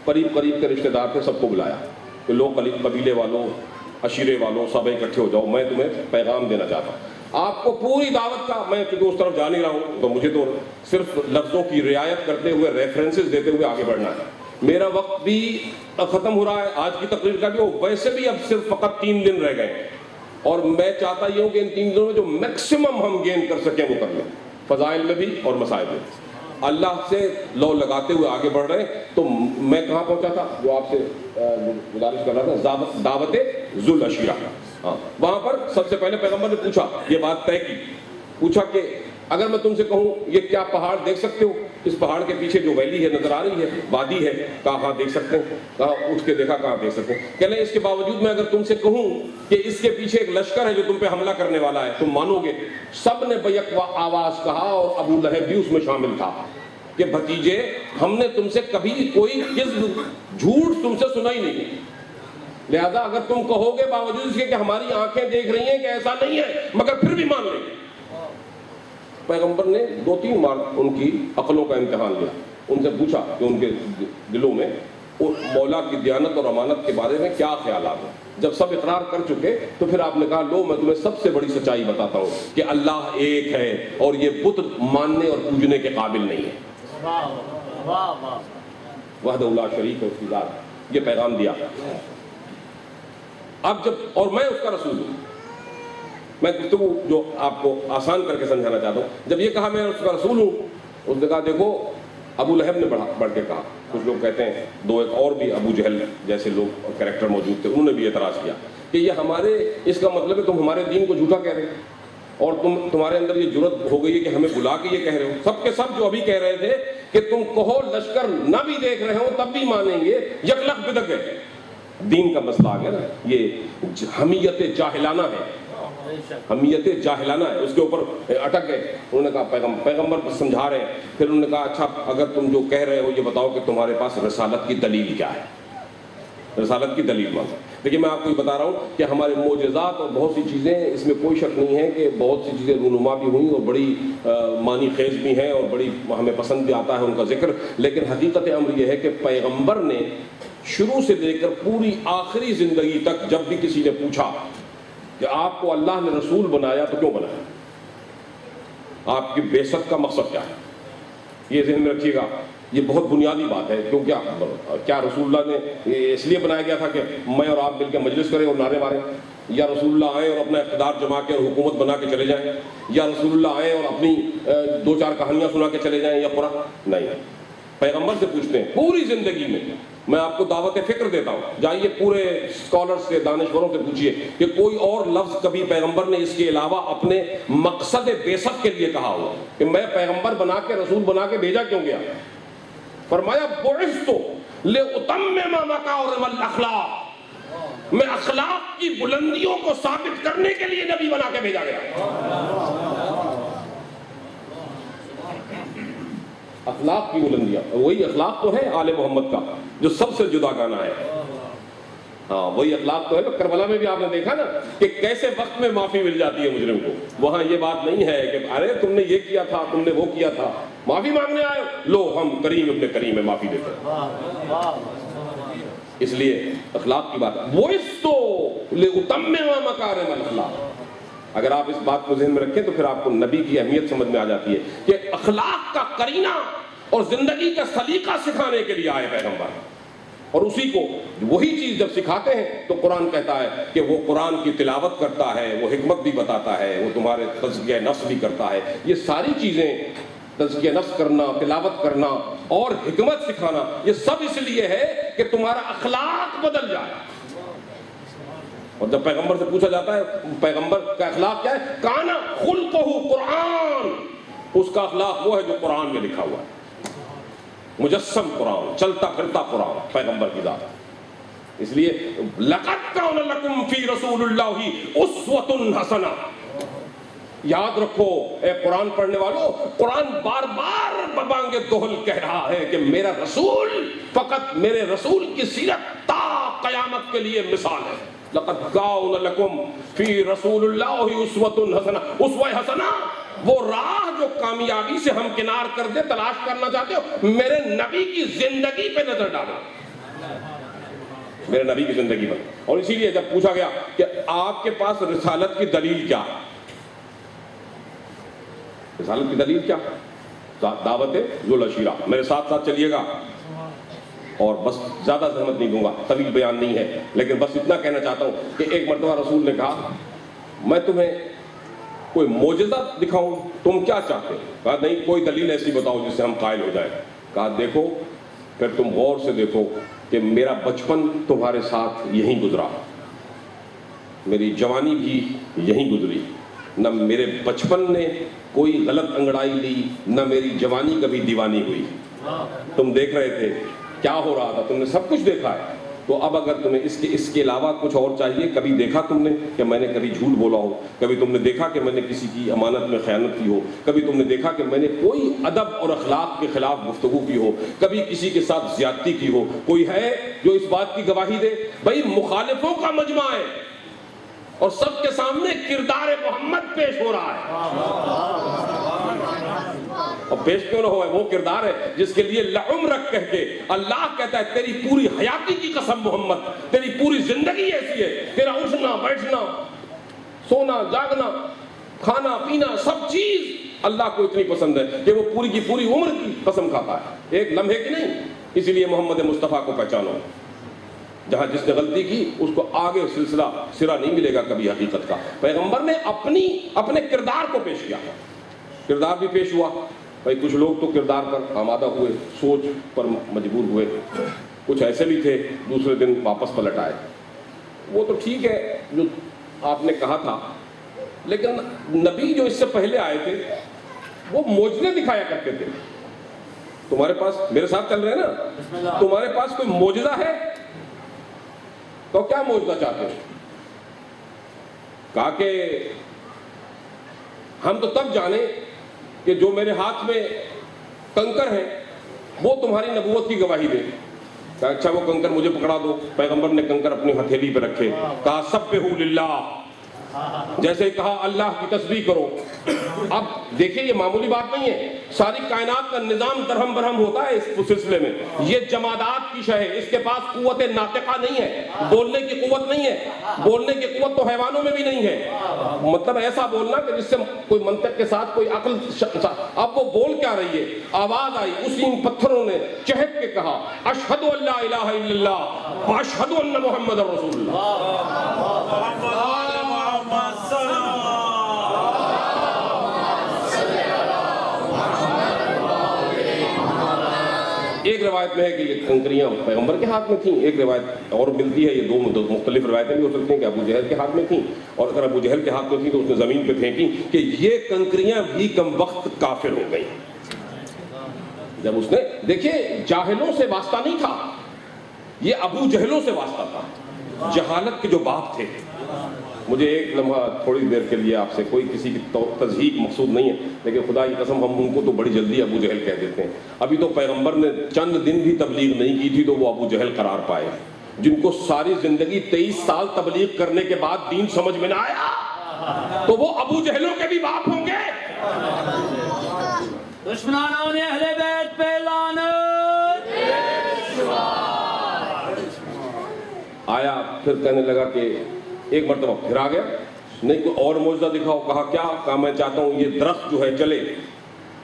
قریب کے رشتہ دار تھے سب کو بلایا کہ لوگ قبیلے والوں، عشیرے والوں سب اکٹھے ہو جاؤ، میں تمہیں پیغام دینا چاہتا ہوں۔ آپ کو پوری دعوت کا، میں چونکہ اس طرف جا نہیں رہا ہوں تو مجھے تو صرف لفظوں کی رعایت کرتے ہوئے، ریفرنسز دیتے ہوئے آگے بڑھنا ہے۔ میرا وقت بھی ختم ہو رہا ہے، آج کی تقریر کا بھی، ویسے بھی اب صرف فقط 3 دن رہ گئے اور میں چاہتا یہ ہوں کہ ان 3 دنوں میں جو میکسیمم ہم گین کر سکیں وہ کر لیں، فضائل میں بھی اور مسائل میں۔ اللہ سے لو لگاتے ہوئے آگے بڑھ رہے ہیں۔ تو میں کہاں پہنچا تھا جو آپ سے گزارش کر رہا تھا، دعوت ذو الاشیاء۔ ہاں، وہاں پر سب سے پہلے پیغمبر نے پوچھا، یہ بات طے کی، پوچھا کہ اگر میں تم سے کہوں یہ کیا پہاڑ دیکھ سکتے ہو، اس پہاڑ کے پیچھے جو ویلی ہے نظر آ رہی ہے، وادی ہے، کہاں دیکھ سکتے ہیں؟ کہاں اٹھ کے دیکھا، کہاں دیکھ سکتے ہیں؟ کہنے اس کے باوجود میں اگر تم سے کہوں کہ اس کے پیچھے ایک لشکر ہے جو تم پہ حملہ کرنے والا ہے، تم مانو گے؟ سب نے بیک آواز کہا اور ابو لہب بھی اس میں شامل تھا کہ بھتیجے ہم نے تم سے کبھی کوئی کذب، جھوٹ تم سے سنا ہی نہیں، لہذا اگر تم کہو گے باوجود اس کے کہ ہماری آنکھیں دیکھ رہی ہیں کہ ایسا نہیں ہے، مگر پھر بھی مان لیں گے۔ پیغمبر نے 2-3 بار ان کی عقلوں کا امتحان لیا، ان سے پوچھا کہ ان کے دلوں میں مولا کی دیانت اور امانت کے بارے میں کیا خیالات ہیں۔ جب سب اقرار کر چکے تو پھر آپ نے کہا لو میں تمہیں سب سے بڑی سچائی بتاتا ہوں کہ اللہ ایک ہے اور یہ بت ماننے اور پوجنے کے قابل نہیں ہے، وحدہ لا شریک ہے اس کی ذات۔ یہ پیغام دیا۔ اب جب، اور میں اس کا رسول ہوں، میں گفتگو جو آپ کو آسان کر کے سمجھانا چاہتا ہوں، جب یہ کہا میں اس کا رسول ہوں، اس نے کہا دیکھو، ابو لہب نے بڑھ کے کہا، کچھ لوگ کہتے ہیں 2 ایک اور بھی ابو جہل جیسے لوگ اور کریکٹر موجود تھے، انہوں نے بھی اعتراض کیا کہ یہ ہمارے، اس کا مطلب ہے تم ہمارے دین کو جھوٹا کہہ رہے ہو اور تمہارے اندر یہ جرت ہو گئی ہے کہ ہمیں بلا کے یہ کہہ رہے ہو۔ سب کے سب جو ابھی کہہ رہے تھے کہ تم کہو لشکر نہ بھی دیکھ رہے ہو تب بھی مانیں گے، یکلخ بدک گئے۔ دین کا مسئلہ آ گیا نا، یہ حمیت جاہلانہ ہے، حمیت جاہلانہ ہے، اس کے اوپر اٹک گئے۔ انہوں نے کہا پیغمبر سمجھا رہے ہیں، پھر انہوں نے کہا اچھا اگر تم جو کہہ رہے ہو یہ بتاؤ کہ تمہارے پاس رسالت کی دلیل کیا ہے، رسالت کی دلیل مانگو۔ دیکھیے میں آپ کو یہ بتا رہا ہوں کہ ہمارے معجزات اور بہت سی چیزیں، اس میں کوئی شک نہیں ہے کہ بہت سی چیزیں رونما بھی ہوئیں اور بڑی معنی خیز بھی ہیں اور بڑی ہمیں پسند بھی آتا ہے ان کا ذکر، لیکن حقیقت امر یہ ہے کہ پیغمبر نے شروع سے لے کر پوری آخری زندگی تک جب بھی کسی نے پوچھا کہ آپ کو اللہ نے رسول بنایا تو کیوں بنایا، آپ کی بعثت کا مقصد کیا ہے، یہ ذہن میں رکھیے گا۔ یہ بہت بنیادی بات ہے، کیوں کیا رسول اللہ نے اس لیے بنایا گیا تھا کہ میں اور آپ مل کے مجلس کریں اور نعرے ماریں، یا رسول اللہ آئیں اور اپنا اقتدار جما کے اور حکومت بنا کے چلے جائیں، یا رسول اللہ آئیں اور اپنی 2-4 کہانیاں سنا کے چلے جائیں یا قرآن؟ نہیں، پیغمبر سے پوچھتے ہیں پوری زندگی میں۔ میں آپ کو دعوت فکر دیتا ہوں، جائیے پورے اسکالر سے، دانشوروں سے پوچھئے کہ کوئی اور لفظ کبھی پیغمبر نے اس کے علاوہ اپنے مقصد بعثت کے لیے کہا ہوا کہ میں پیغمبر بنا کے، رسول بنا کے بھیجا کیوں گیا؟ فرمایا بعثت لأتمم مکارم الاخلاق، میں اخلاق کی بلندیوں کو ثابت کرنے کے لیے نبی بنا کے بھیجا گیا۔ اخلاق کی بلندیاں، وہی اخلاق تو ہے آل محمد کا جو سب سے جدا گانا ہے۔ ہاں وہی اخلاق تو ہے۔ کربلا میں بھی آپ نے دیکھا نا کہ کیسے وقت میں معافی مل جاتی ہے مجرم کو۔ وہاں یہ بات نہیں ہے کہ ارے تم نے یہ کیا تھا، تم نے وہ کیا تھا، معافی مانگنے آئے، لو ہم کریم ابن کریم میں معافی دیتے ہیں۔ اس لیے اخلاق کی بات ہے، بُعِثْتُ لِأُتَمِّمَ مَكَارِمَ الْأَخْلَاقِ۔ اگر آپ اس بات کو ذہن میں رکھیں تو پھر آپ کو نبی کی اہمیت سمجھ میں آ جاتی ہے کہ اخلاق کا قرینہ اور زندگی کا سلیقہ سکھانے کے لیے آئے پیغمبر، اور اسی کو وہی چیز جب سکھاتے ہیں تو قرآن کہتا ہے کہ وہ قرآن کی تلاوت کرتا ہے، وہ حکمت بھی بتاتا ہے، وہ تمہارے تزکیہ نفس بھی کرتا ہے۔ یہ ساری چیزیں، تزکیہ نفس کرنا، تلاوت کرنا اور حکمت سکھانا، یہ سب اس لیے ہے کہ تمہارا اخلاق بدل جائے۔ اور جب پیغمبر سے پوچھا جاتا ہے پیغمبر کا اخلاق کیا ہے، کانا خلقہ قرآن، اس کا اخلاق وہ ہے جو قرآن میں لکھا ہوا ہے، مجسم قرآن، چلتا پھرتا قرآن، پیغمبر کی ذات۔ اس لیے لقد کان لکم فی رسول اللہ اسوۃ حسنہ، یاد رکھو اے قرآن پڑھنے والوں، قرآن بار بار ببانگ دہل کہہ رہا ہے کہ میرا رسول، فقط میرے رسول کی سیرت تا قیامت کے لیے مثال ہے۔ لقد کان لکم فی رسول اللہ اسوۃ حسنہ، اسوہ حسنہ وہ راہ جو کامیابی سے ہمکنار کر دے، تلاش کرنا چاہتے ہو، میرے نبی کی زندگی پہ نظر ڈالو، میرے نبی کی زندگی پر۔ اور اسی لیے جب پوچھا گیا کہ آپ کے پاس رسالت کی دلیل کیا ہے، رسالت کی دلیل کیا؟ دعوت ذو العشیرہ، میرے ساتھ ساتھ چلیے گا، اور بس زیادہ زحمت نہیں دوں گا، طویل بیان نہیں ہے، لیکن بس اتنا کہنا چاہتا ہوں کہ ایک مرتبہ رسول نے کہا میں تمہیں کوئی معجزہ دکھاؤں، تم کیا چاہتے ہو؟ کہا نہیں، کوئی دلیل ایسی بتاؤ جس سے ہم قائل ہو جائیں۔ کہا دیکھو، پھر تم غور سے دیکھو کہ میرا بچپن تمہارے ساتھ یہیں گزرا، میری جوانی بھی یہیں گزری، نہ میرے بچپن نے کوئی غلط انگڑائی لی، نہ میری جوانی کبھی دیوانی ہوئی۔ تم دیکھ رہے تھے کیا ہو رہا تھا، تم نے سب کچھ دیکھا ہے، تو اب اگر تمہیں اس کے علاوہ کچھ اور چاہیے، کبھی دیکھا تم نے کہ میں نے کبھی جھوٹ بولا ہو، کبھی تم نے دیکھا کہ میں نے کسی کی امانت میں خیانت کی ہو، کبھی تم نے دیکھا کہ میں نے کوئی ادب اور اخلاق کے خلاف گفتگو کی ہو، کبھی کسی کے ساتھ زیادتی کی ہو، کوئی ہے جو اس بات کی گواہی دے؟ بھائی مخالفوں کا مجمع ہے اور سب کے سامنے کردار محمد پیش ہو رہا ہے، اور پیش کیوں نہ ہو، وہ کردار ہے جس کے لیے لعمرک کہہ کے اللہ کہتا ہے تیری پوری حیاتی کی قسم محمد، تیری پوری زندگی ایسی ہے، تیرا اٹھنا بیٹھنا سونا جاگنا کھانا پینا سب چیز اللہ کو اتنی پسند ہے کہ وہ پوری کی پوری عمر کی قسم کھاتا ہے، ایک لمحے کی نہیں۔ اسی لیے محمد مصطفیٰ کو پہچانو، جہاں جس نے غلطی کی اس کو آگے سلسلہ سرا نہیں ملے گا کبھی حقیقت کا۔ پیغمبر نے اپنے کردار کو پیش کیا، کردار بھی پیش ہوا۔ بھائی کچھ لوگ تو کردار پر آمادہ ہوئے، سوچ پر مجبور ہوئے، کچھ ایسے بھی تھے دوسرے دن واپس پلٹ آئے۔ وہ تو ٹھیک ہے جو آپ نے کہا تھا، لیکن نبی جو اس سے پہلے آئے تھے وہ معجزے دکھایا کرتے تھے۔ تمہارے پاس، میرے ساتھ چل رہے ہیں نا، تمہارے پاس کوئی معجزہ ہے تو کیا معجزہ چاہتے ہو؟ کہا کہ ہم تو تب جانے کہ جو میرے ہاتھ میں کنکر ہیں وہ تمہاری نبوت کی گواہی دے۔ کہا اچھا وہ کنکر مجھے پکڑا دو۔ پیغمبر نے کنکر اپنی ہتھیلی پہ رکھے، کہا سبحوا للہ، جیسے کہا اللہ کی تسبیح کرو۔ اب دیکھیں یہ معمولی بات نہیں ہے، ساری کائنات کا نظام درہم برہم ہوتا ہے اس سلسلے میں۔ یہ جمادات کی شے ہے، اس کے پاس قوت ناطقہ نہیں ہے، بولنے کی قوت نہیں ہے، بولنے کی قوت تو حیوانوں میں بھی نہیں ہے، مطلب ایسا بولنا کہ جس سے کوئی منطق کے ساتھ کوئی عقل۔ اب وہ بول کیا رہی ہے؟ آواز آئی، اسی پتھروں نے چہک کے کہا اشہد ان لا الہ الا اللہ واشہد ان محمد رسول اللہ۔ ایک روایت میں ہے کہ یہ کنکریاں پیغمبر کے ہاتھ میں تھیں، ایک روایت اور ملتی ہے، یہ دو مختلف روایتیں بھی ہو سکتی ہیں کہ ابو جہل کے ہاتھ میں تھیں، اور اگر ابو جہل کے ہاتھ میں تھیں تو اس نے زمین پہ پھینکی کہ یہ کنکریاں بھی کم وقت کافر ہو گئیں۔ جب اس نے دیکھیں جاہلوں سے واسطہ نہیں تھا، یہ ابو جہلوں سے واسطہ تھا، جہالت کے جو باپ تھے۔ مجھے ایک لمحہ تھوڑی دیر کے لیے آپ سے، کوئی کسی کی تضحیق مقصود نہیں ہے، لیکن خدا کی قسم ہم ان کو تو بڑی جلدی ابو جہل کہہ دیتے ہیں۔ ابھی تو پیغمبر نے چند دن بھی تبلیغ نہیں کی تھی تو وہ ابو جہل قرار پائے، جن کو ساری زندگی 23 سال تبلیغ کرنے کے بعد دین سمجھ میں نہ آیا، تو وہ ابو جہلوں کے بھی باپ ہوں گے۔ دشمنانوں نے اہل بیت پہ لعنت۔ آیا پھر کہنے لگا کہ ایک مرتبہ پھر آ گیا، نہیں کوئی اور معجزہ دکھاؤ۔ کہا کیا؟ کہا میں چاہتا ہوں یہ درخت جو ہے چلے،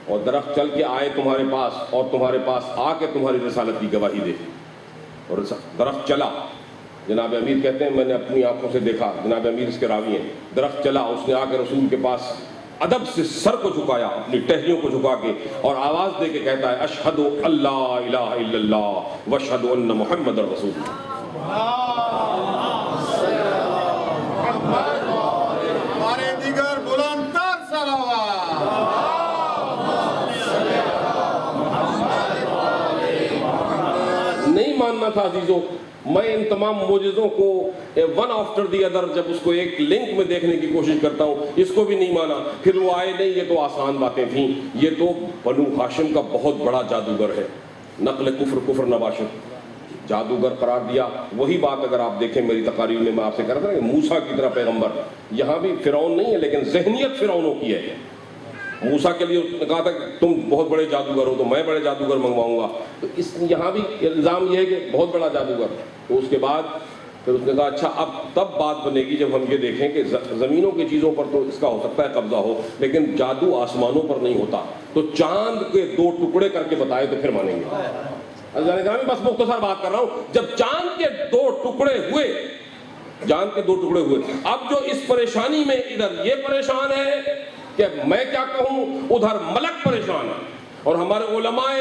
اور درخت چل کے آئے تمہارے پاس اور تمہارے پاس آ کے تمہاری رسالت کی گواہی دے۔ اور درخت چلا، جناب امیر کہتے ہیں میں نے اپنی آنکھوں سے دیکھا، جناب امیر اس کے راوی ہیں، درخت چلا، اس نے آ کے رسول کے پاس ادب سے سر کو جھکایا، اپنی ٹہنیوں کو جھکا کے، اور آواز دے کے کہتا ہے اشہد ان لا الہ الا اللہ واشہد ان محمد رسول اللہ۔ ہمارے دیگر بلند تر صلوات۔ نہیں ماننا تھا عزیزوں، میں ان تمام معجزوں کو ون آفٹر دی ادر جب اس کو ایک لنک میں دیکھنے کی کوشش کرتا ہوں، اس کو بھی نہیں مانا۔ پھر وہ آئے نہیں، یہ تو آسان باتیں تھیں، یہ تو بنو ہاشم کا بہت بڑا جادوگر ہے، نقل کفر کفر نباشر، جادوگر قرار دیا. وہی بات اگر آپ دیکھیں میری تقاریر میں آپ سے کہہ رہا تھا کہ موسیٰ کی طرح پیغمبر, یہاں بھی فرعون نہیں ہے لیکن ذہنیت فرعونوں کی ہے. موسیٰ کے لیے اس نے کہا تھا کہ تم بہت بڑے جادوگر ہو تو میں بڑے جادوگر منگواؤں گا, تو اس یہاں بھی الزام یہ ہے کہ بہت بڑا جادوگر. تو اس کے بعد پھر اس نے کہا اچھا اب تب بات بنے گی جب ہم یہ دیکھیں کہ زمینوں کی چیزوں پر تو اس کا ہو سکتا ہے قبضہ ہو لیکن جادو آسمانوں پر نہیں ہوتا, تو چاند کے 2 ٹکڑے کر کے بتائے تو پھر مانیں گے. بس مختصر بات کر رہا ہوں, جب چاند کے 2 ٹکڑے ہوئے, چاند کے 2 ٹکڑے ہوئے, اب جو اس پریشانی میں ادھر یہ پریشان ہے کہ میں کیا کہوں, ادھر ملک پریشان ہے. اور ہمارے علماء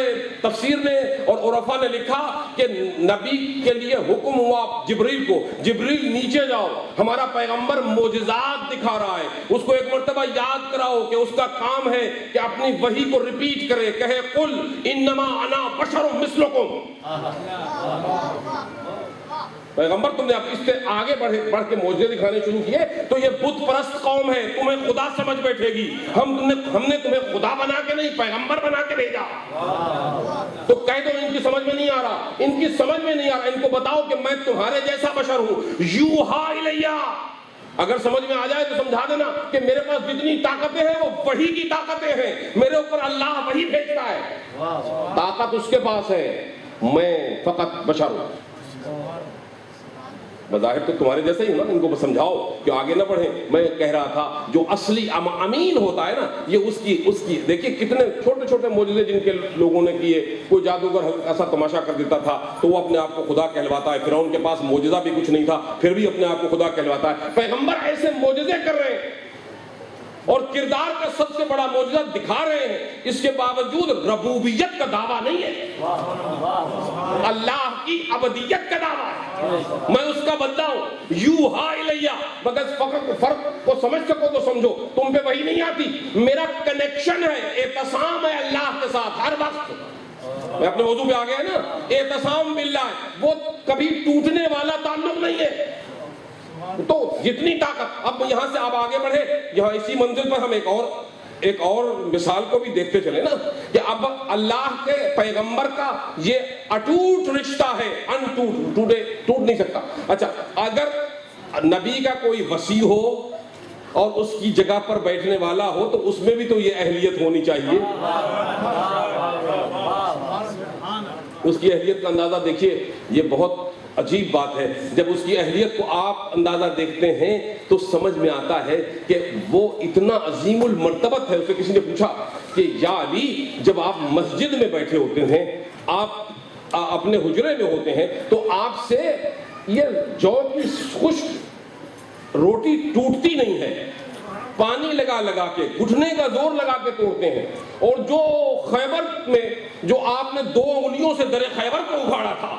تفسیر نے اور عرفا نے لکھا کہ نبی کے لیے حکم ہوا جبریل کو, جبریل نیچے جاؤ, ہمارا پیغمبر معجزات دکھا رہا ہے, اس کو ایک مرتبہ یاد کراؤ کہ اس کا کام ہے کہ اپنی وحی کو ریپیٹ کرے, کہے قل انما انا بشر مثلکم. پیغمبر تم نے اب اس سے آگے بڑھ کے معجزے دکھانے شروع کیے تو یہ بت پرست قوم ہے, تمہیں خدا سمجھ بیٹھے گی. ہم نے تمہیں خدا بنا کے نہیں پیغمبر بنا کے بھیجا. تو کہہ دو ان کی سمجھ میں نہیں آ رہا, ان کی سمجھ میں نہیں آ رہا, ان کو بتاؤ کہ میں تمہارے جیسا بشر ہوں. یوحا الیہ, اگر سمجھ میں آ جائے تو سمجھا دینا کہ میرے پاس جتنی طاقتیں ہیں وہ وحی کی طاقتیں ہیں, میرے اوپر اللہ وحی بھیجتا ہے. طاقت اس کے پاس ہے, میں فقط بشر ہوں. بظاہر تو تمہارے جیسے ہی ہوں نا, ان کو سمجھاؤ کہ آگے نہ بڑھیں. میں کہہ رہا تھا جو اصلی امین ہوتا ہے نا, یہ اس کی دیکھیے کتنے چھوٹے چھوٹے معجزے جن کے لوگوں نے کیے. کوئی جادوگر ایسا تماشا کر دیتا تھا تو وہ اپنے آپ کو خدا کہلواتا ہے. فرعون کے پاس معجزہ بھی کچھ نہیں تھا پھر بھی اپنے آپ کو خدا کہلواتا ہے. پیغمبر ایسے معجزے کر رہے ہیں اور کردار کا سب سے بڑا معجزہ دکھا رہے ہیں, اس کے باوجود ربوبیت کا دعویٰ نہیں ہے, اللہ کی ابدیت کا دعویٰ ہے. میں اس کا بندہ ہوں, یوحا الیہ. مگر فرق کو سمجھ سکو تو سمجھو, تم پہ وہی نہیں آتی. میرا کنیکشن ہے, اعتصام ہے اللہ کے ساتھ ہر وقت. میں اپنے موضوع پہ آ گیا نا, اعتصام باللہ, وہ کبھی ٹوٹنے والا تعلق نہیں ہے. تو جتنی طاقت, اب یہاں سے آپ آگے بڑھے, یہاں اسی منزل پر ہم ایک اور مثال کو بھی دیکھتے چلے نا, کہ اب اللہ کے پیغمبر کا یہ اٹوٹ رشتہ ہے, ٹوٹ نہیں سکتا. اچھا اگر نبی کا کوئی وصی ہو اور اس کی جگہ پر بیٹھنے والا ہو تو اس میں بھی تو یہ اہلیت ہونی چاہیے. اس کی اہلیت کا اندازہ دیکھیے, یہ بہت عجیب بات ہے. جب اس کی اہلیت کو آپ اندازہ دیکھتے ہیں تو سمجھ میں آتا ہے کہ وہ اتنا عظیم المرتبت ہے. اسے کسی نے پوچھا کہ یا علی, جب آپ مسجد میں بیٹھے ہوتے ہیں, آپ اپنے حجرے میں ہوتے ہیں, تو آپ سے یہ جو کی خشک روٹی ٹوٹتی نہیں ہے, پانی لگا لگا کے, گھٹنے کا زور لگا کے توڑتے ہیں. اور جو خیبر میں جو آپ نے 2 انگلیوں سے در خیبر کو اکھاڑا تھا,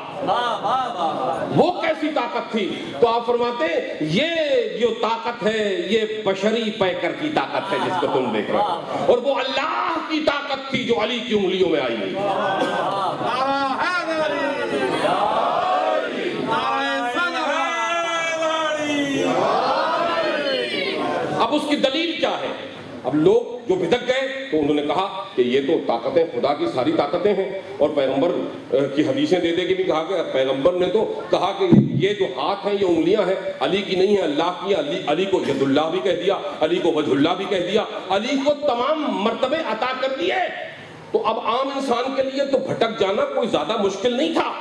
وہ کیسی طاقت تھی. تو آپ فرماتے ہیں یہ جو طاقت ہے یہ بشری پیکر کی طاقت ہے جس کو تم دیکھ رہے ہو, اور وہ اللہ کی طاقت تھی جو علی کی انگلیوں میں آئی. اب اس کی دلیل کیا ہے؟ اب لوگ جو بھٹک گئے تو انہوں نے کہا کہ یہ تو طاقتیں خدا کی ساری طاقتیں ہیں, اور پیغمبر کی حدیثیں دے کے بھی کہا کہ پیغمبر نے تو کہا کہ یہ جو ہاتھ ہیں یہ انگلیاں ہیں علی کی نہیں ہے, اللہ کی. علی کو ید اللہ بھی کہہ دیا, علی کو وجہ اللہ بھی کہہ دیا, علی کو تمام مرتبے عطا کر دیے. تو اب عام انسان کے لیے تو بھٹک جانا کوئی زیادہ مشکل نہیں تھا.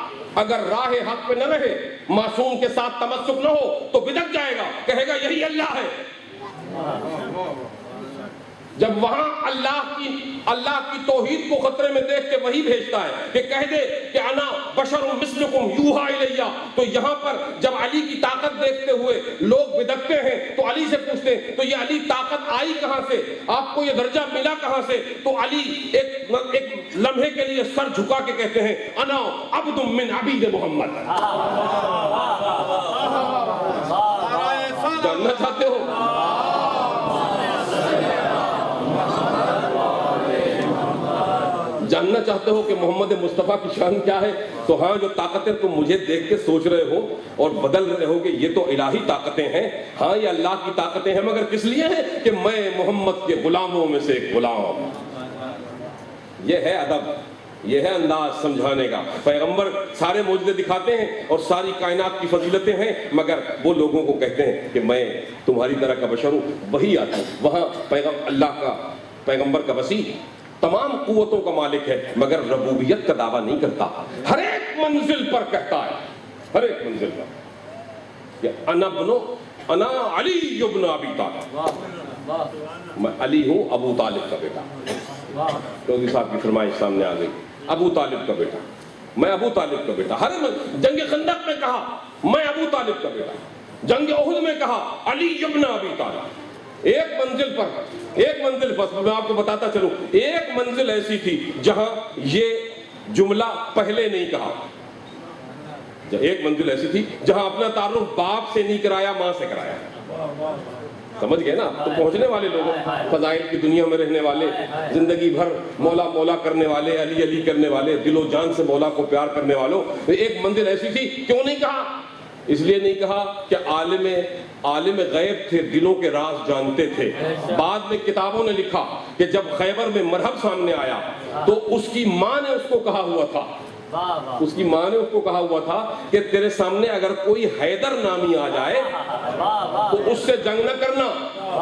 اگر راہ حق پہ نہ رہے, معصوم کے ساتھ تمسک نہ ہو تو بھٹک جائے گا, کہے گا یہی اللہ ہے. جب وہاں اللہ کی توحید کو خطرے میں دیکھ کے وہی بھیجتا ہے کہ کہہ دے کہ انا بشر مثلکم یوحا الیہ, تو یہاں پر جب علی کی طاقت دیکھتے ہوئے لوگ بدکتے ہیں تو علی سے پوچھتے ہیں تو یہ علی طاقت آئی کہاں سے, آپ کو یہ درجہ ملا کہاں سے؟ تو علی ایک لمحے کے لیے سر جھکا کے کہتے ہیں انا عبد من عبید محمد. جاننا چاہتے ہو جاننا چاہتے ہو کہ محمد مصطفیٰ کی شان کیا ہے؟ تو ہاں جو طاقتیں تم مجھے دیکھ کے سوچ رہے ہو اور بدل رہے ہو کہ یہ تو الہی طاقتیں ہیں, ہاں یہ اللہ کی طاقتیں ہیں, مگر کس لیے ہیں کہ میں محمد کے غلاموں میں سے ایک غلام. یہ ہے ادب. یہ ہے انداز سمجھانے کا. پیغمبر سارے معجزے دکھاتے ہیں اور ساری کائنات کی فضیلتیں ہیں، مگر وہ لوگوں کو کہتے ہیں کہ میں تمہاری طرح کا بشر ہوں، وہی آتا ہوں. وہاں اللہ کا پیغمبر کا وسیع تمام قوتوں کا مالک ہے، مگر ربوبیت کا دعویٰ نہیں کرتا. ہر ایک منزل پر کہتا ہے، ہر ایک منزل پر کہ انا علی ابن ابی طالب، میں علی ہوں ابو طالب کا بیٹا. چودھری صاحب کی فرمائش سامنے آ گئی، ابو طالب کا بیٹا، میں ابو طالب کا بیٹا. ہر جنگ خندق میں کہا میں ابو طالب کا بیٹا، جنگ احد میں کہا علی ابن ابی طالب. ایک منزل پر میں آپ کو بتاتا چلوں، ایک منزل ایسی تھی جہاں یہ جملہ پہلے نہیں کہا. ایک منزل ایسی تھی جہاں اپنا تعارف باپ سے نہیں کرایا، ماں سے کرایا. سمجھ گئے نا؟ تو پہنچنے والے لوگ، فضائل کی دنیا میں رہنے والے، زندگی بھر مولا مولا کرنے والے، علی علی کرنے والے، دل و جان سے مولا کو پیار کرنے والوں، ایک منزل ایسی تھی. کیوں نہیں کہا؟ اس لیے نہیں کہا کہ عالم غیب تھے، دلوں کے راز جانتے تھے. بعد میں کتابوں نے لکھا کہ جب خیبر میں مرہب سامنے آیا تو اس کی ماں نے اس کو کہا ہوا تھا کہ تیرے سامنے اگر کوئی حیدر نامی آ جائے تو اس سے جنگ نہ کرنا،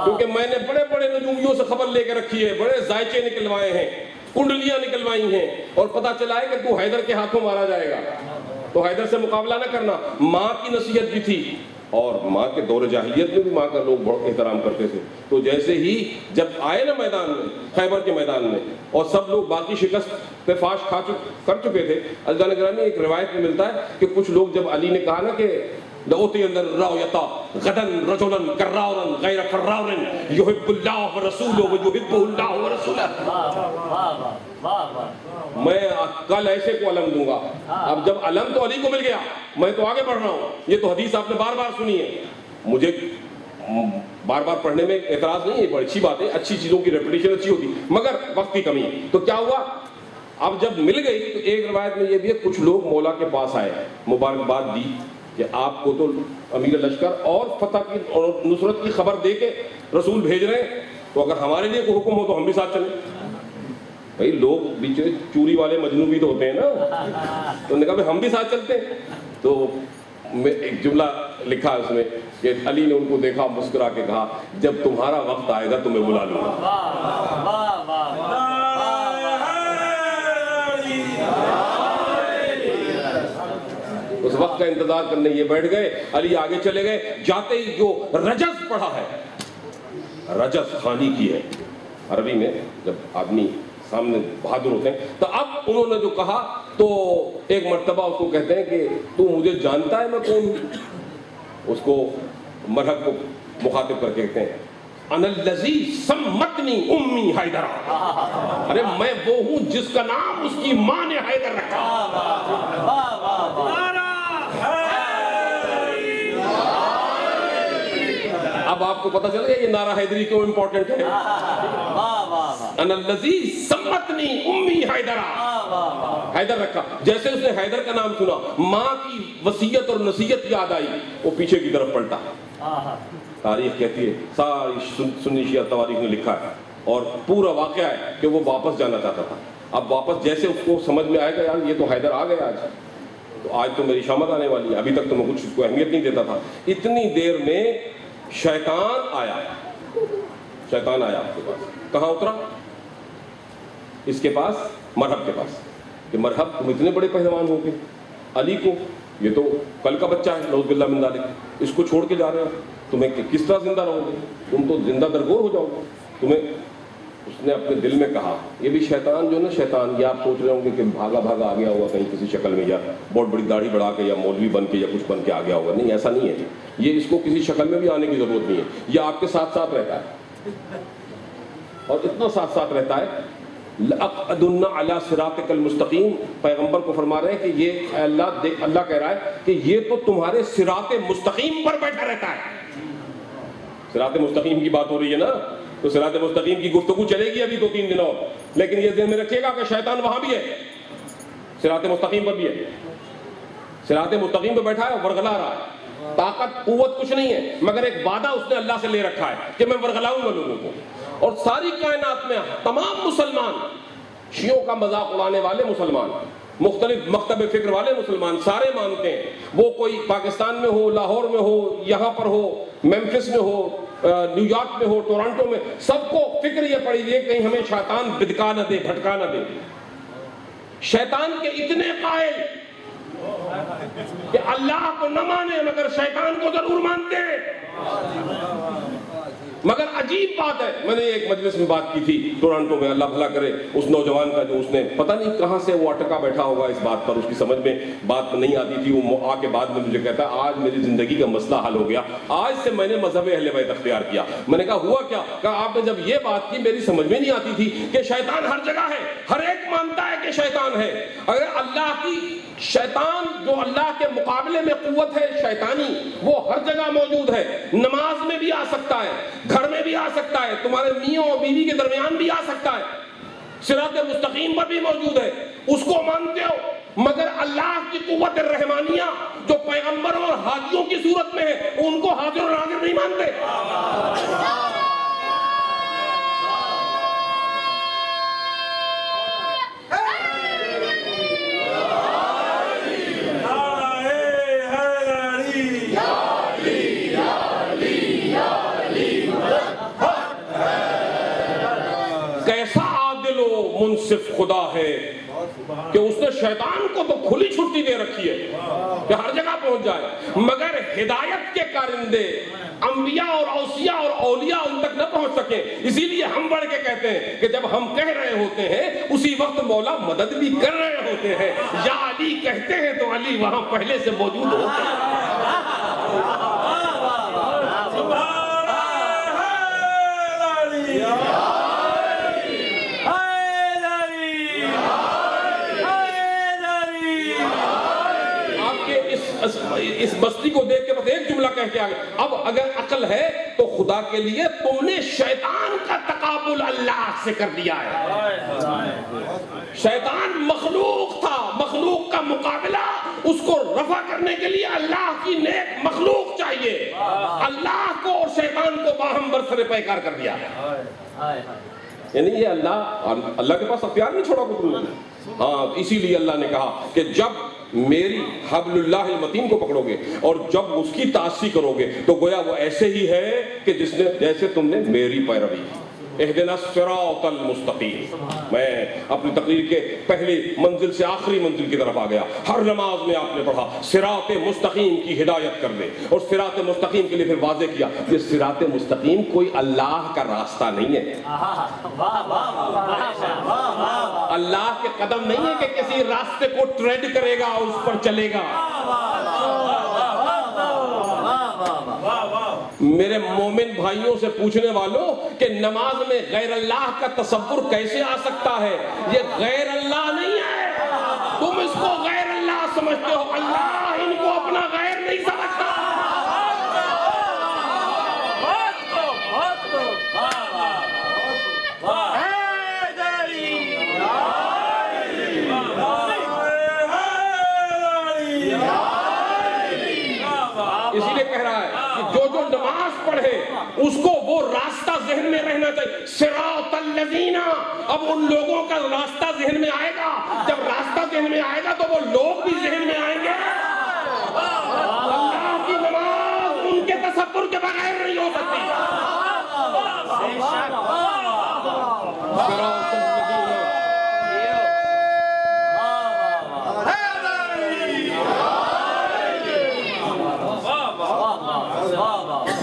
کیونکہ میں نے بڑے بڑے نجومیوں سے خبر لے کے رکھی ہے، بڑے ذائچے نکلوائے ہیں، کنڈلیاں نکلوائی ہیں، اور پتہ چلا ہے کہ تو حیدر کے ہاتھوں مارا جائے گا، تو حیدر سے مقابلہ نہ کرنا. ماں کی نصیحت بھی تھی، اور ماں کے دور جاہلیت میں بھی ماں کا لوگ بہت احترام کرتے تھے. تو جیسے ہی جب آئے نا میدان میں، خیبر کے میدان میں، اور سب لوگ باقی شکست پہ فاش کر چکے تھے. عزیزان گرامی، ایک روایت میں ملتا ہے کہ کچھ لوگ جب علی نے کہا نا کہ لَأُعْطِيَنَّ الرَّايَةَ غَدًا رَجُلًا كَرَّارًا غَيْرَ فَرَّارٍ يُحِبُّ اللَّهَ وَرَسُولُهُ وَيُحِبُّهُ اللَّهُ وَرَسُولُهُ. میں کل ایسے کو علم دوں گا. اب جب علم تو علی کو مل گیا، میں تو آگے بڑھ رہا ہوں. یہ تو حدیث آپ نے بار بار سنی ہے. مجھے بار بار پڑھنے میں اعتراض نہیں ہے، بڑی اچھی بات ہے، اچھی چیزوں کی ریپیٹیشن اچھی ہوتی، مگر وقت کی کمی ہے. تو کیا ہوا؟ اب جب مل گئی تو ایک روایت میں یہ بھی ہے، کچھ لوگ مولا کے پاس آئے، مبارکباد دی کہ آپ کو تو امیر لشکر اور فتح کی اور نصرت کی خبر دے کے رسول بھیج رہے ہیں، تو اگر ہمارے لیے کوئی حکم ہو تو ہم بھی ساتھ چلیں. بھائی لوگ بیچ چوری والے مجنون بھی تو ہوتے ہیں نا، تو انہوں نے کہا ہم بھی ساتھ چلتے ہیں. تو میں ایک جملہ لکھا اس میں کہ علی نے ان کو دیکھا، مسکرا کے کہا جب تمہارا وقت آئے گا تمہیں بلا لوں گا. اس وقت کا انتظار کرنے یہ بیٹھ گئے. علی آگے چلے گئے، جاتے ہی جو رجز پڑھا ہے، رجز خانی کی ہے عربی میں، جب آدمی سامنے بہادر ہوتے ہیں. تو اب انہوں نے جو کہا تو ایک مرتبہ اس کو کہتے ہیں کہ تو مجھے جانتا ہے میں کون ہوں؟ اس کو مرہب کو مخاطب کر کے کہتے ہیں انا الذی سمتنی امی حیدر. ارے میں وہ ہوں جس کا نام اس کی ماں نے حیدر رکھا. اب آپ کو پتہ چل گیا یہ نعرہ حیدری کیوں امپورٹنٹ ہے. انا الذی سمتنی امی حیدر، حیدر رکھا. جیسے اس نے حیدر کا نام سنا، ماں کی وصیت اور نصیحت یاد آئی، وہ پیچھے کی طرف پلٹا. تاریخ کہتی ہے، ساری سنی شیعہ تواریخ نے لکھا ہے، اور پورا واقعہ ہے کہ وہ واپس جانا چاہتا تھا. اب واپس جیسے اس کو سمجھ میں آئے گا یار یہ تو حیدر آ گیا آج تو میری شامت آنے والی ہے، ابھی تک تو میں کچھ اس کو اہمیت نہیں دیتا تھا. اتنی دیر میں شیطان آیا آپ کے پاس. کہاں اترا؟ اس کے پاس، مرہب کے پاس، کہ مرہب تم اتنے بڑے پہلوان ہو گے، علی کو، یہ تو کل کا بچہ ہے، نعوذ باللہ من ذالک، اس کو چھوڑ کے جا رہے ہو، تمہیں کس طرح زندہ رہو گے؟ تم تو زندہ درگور ہو جاؤ گے. تمہیں اس نے اپنے دل میں کہا، یہ بھی شیطان جو نا شیطان، یہ آپ سوچ رہے ہوں گے کہ بھاگا آ گیا ہوگا کہیں کسی شکل میں، یا بہت بڑی داڑھی بڑھا کے یا مولوی بن کے یا کچھ بن کے آ گیا ہوگا. نہیں، ایسا نہیں ہے. یہ اس کو کسی شکل میں بھی آنے کی ضرورت نہیں ہے. یہ آپ کے ساتھ ساتھ رہتا ہے، اور اتنا ساتھ رہتا ہے. لَأَقْعَدُنَّ عَلَىٰ صِرَاطِكَ الْمُسْتَقِيمِ، پیغمبر کو فرما رہے ہیں کہ یہ اللہ کہہ رہا ہے کہ یہ تو تمہارے صراط مستقیم پر بیٹھا رہتا ہے. صراط مستقیم کی بات ہو رہی ہے نا، تو صراط مستقیم کی گفتگو چلے گی ابھی 2-3 دن اور، لیکن یہ ذہن میں رکھیے گا کہ شیطان وہاں بھی ہے، صراط مستقیم پر بھی ہے. صراط مستقیم پہ بیٹھا ہے، ورغلا رہا ہے. طاقت قوت کچھ نہیں ہے، مگر ایک وعدہ اس نے اللہ سے لے رکھا ہے کہ میں ورغلاؤں گا لوگوں کو. اور ساری کائنات میں تمام مسلمان شیعوں کا مذاق اڑانے والے مسلمان، مختلف مکتب فکر والے مسلمان سارے مانتے ہیں، وہ کوئی پاکستان میں ہو، لاہور میں ہو، یہاں پر ہو، میمفس میں ہو، نیو یارک میں ہو، ٹورانٹو میں، سب کو فکر یہ پڑی ہے کہیں ہمیں شیطان بدکا نہ دے، بھٹکا نہ دے۔ شیطان کے اتنے قائل کہ اللہ کو نہ مانے مگر شیطان کو ضرور مانتے ہیں۔ مگر عجیب بات ہے، میں نے ایک مجلس میں بات کی تھی ٹورانٹو میں، اللہ بھلا کرے اس نوجوان کا جو اس نے پتہ نہیں کہاں سے وہ اٹکا بیٹھا ہوگا اس بات پر، اس کی سمجھ میں بات نہیں آتی تھی، وہ آ کے بعد میں مجھے کہتا آج میری زندگی کا مسئلہ حل ہو گیا، آج سے میں نے مذہب اہل بیت اختیار کیا۔ میں نے کہا ہوا کیا؟ کہا آپ نے جب یہ بات کی میری سمجھ میں نہیں آتی تھی کہ شیطان ہر جگہ ہے، ہر ایک مانتا ہے کہ شیطان ہے، اگر اللہ کی شیطان جو اللہ کے مقابلے میں قوت ہے شیطانی وہ ہر جگہ موجود ہے، نماز میں بھی آ سکتا ہے، گھر میں بھی آ سکتا ہے، تمہارے میاں اور بیوی کے درمیان بھی آ سکتا ہے، صراط مستقیم پر بھی موجود ہے، اس کو مانتے ہو، مگر اللہ کی قوت رحمانیہ جو پیغمبروں اور حاجیوں کی صورت میں ہے ان کو حاضر اور ناظر نہیں مانتے۔ کیسا عادل و منصف خدا ہے کہ اس نے شیطان کو تو کھلی چھٹی دے رکھی ہے کہ ہر جگہ پہنچ جائے، مگر ہدایت کے کارندے انبیاء اور اوصیاء اور اولیاء ان تک نہ پہنچ سکے۔ اسی لیے ہم بڑھ کے کہتے ہیں کہ جب ہم کہہ رہے ہوتے ہیں اسی وقت مولا مدد بھی کر رہے ہوتے ہیں، یا علی کہتے ہیں تو علی وہاں پہلے سے موجود ہوتے ہیں۔ اس بستی کو دیکھ کے بس ایک جملہ کہہ کے آگے، اب اگر عقل ہے تو خدا کے لیے تم نے شیطان کا تقابل اللہ سے کر دیا ہے۔ شیطان مخلوق تھا، مخلوق کا مقابلہ اس کو رفع کرنے کے لیے اللہ کی نیک مخلوق چاہیے، اللہ کو اور شیطان کو باہم برسر پیکار کر دیا ہے۔ یعنی یہ اللہ کے پاس اختیار نہیں چھوڑا کو تم نے۔ ہاں اسی لیے اللہ نے کہا کہ جب میری حبل اللہ المتین کو پکڑو گے اور جب اس کی تعصی کرو گے تو گویا وہ ایسے ہی ہے کہ جیسے تم نے میری پیروی کی۔ اہدنا الصراط المستقیم۔ میں اپنی تقریر کے پہلی منزل سے آخری منزل کی طرف آ گیا۔ ہر نماز میں آپ نے پڑھا صراط مستقیم کی ہدایت کر دے، اور صراط مستقیم کے لیے پھر واضح کیا کہ صراط مستقیم کوئی اللہ کا راستہ نہیں ہے، اللہ کے قدم نہیں ہے کہ کسی راستے کو ٹریڈ کرے گا اور اس پر چلے گا۔ میرے مومن بھائیوں سے پوچھنے والوں کہ نماز میں غیر اللہ کا تصور کیسے آ سکتا ہے؟ یہ غیر اللہ نہیں ہے، تم اس کو غیر اللہ سمجھتے ہو، اللہ ان کو اپنا غیر نہیں سمجھتا۔ اسی لیے کہہ رہا ہے کہ جو نماز پڑھے اس کو وہ راستہ ذہن میں رہنا چاہیے، صراط الذین۔ اب ان لوگوں کا راستہ ذہن میں آئے گا، جب راستہ ذہن میں آئے گا تو وہ لوگ بھی ذہن میں آئیں گے۔ اللہ کی نماز ان کے تصور کے بغیر نہیں ہو سکتی۔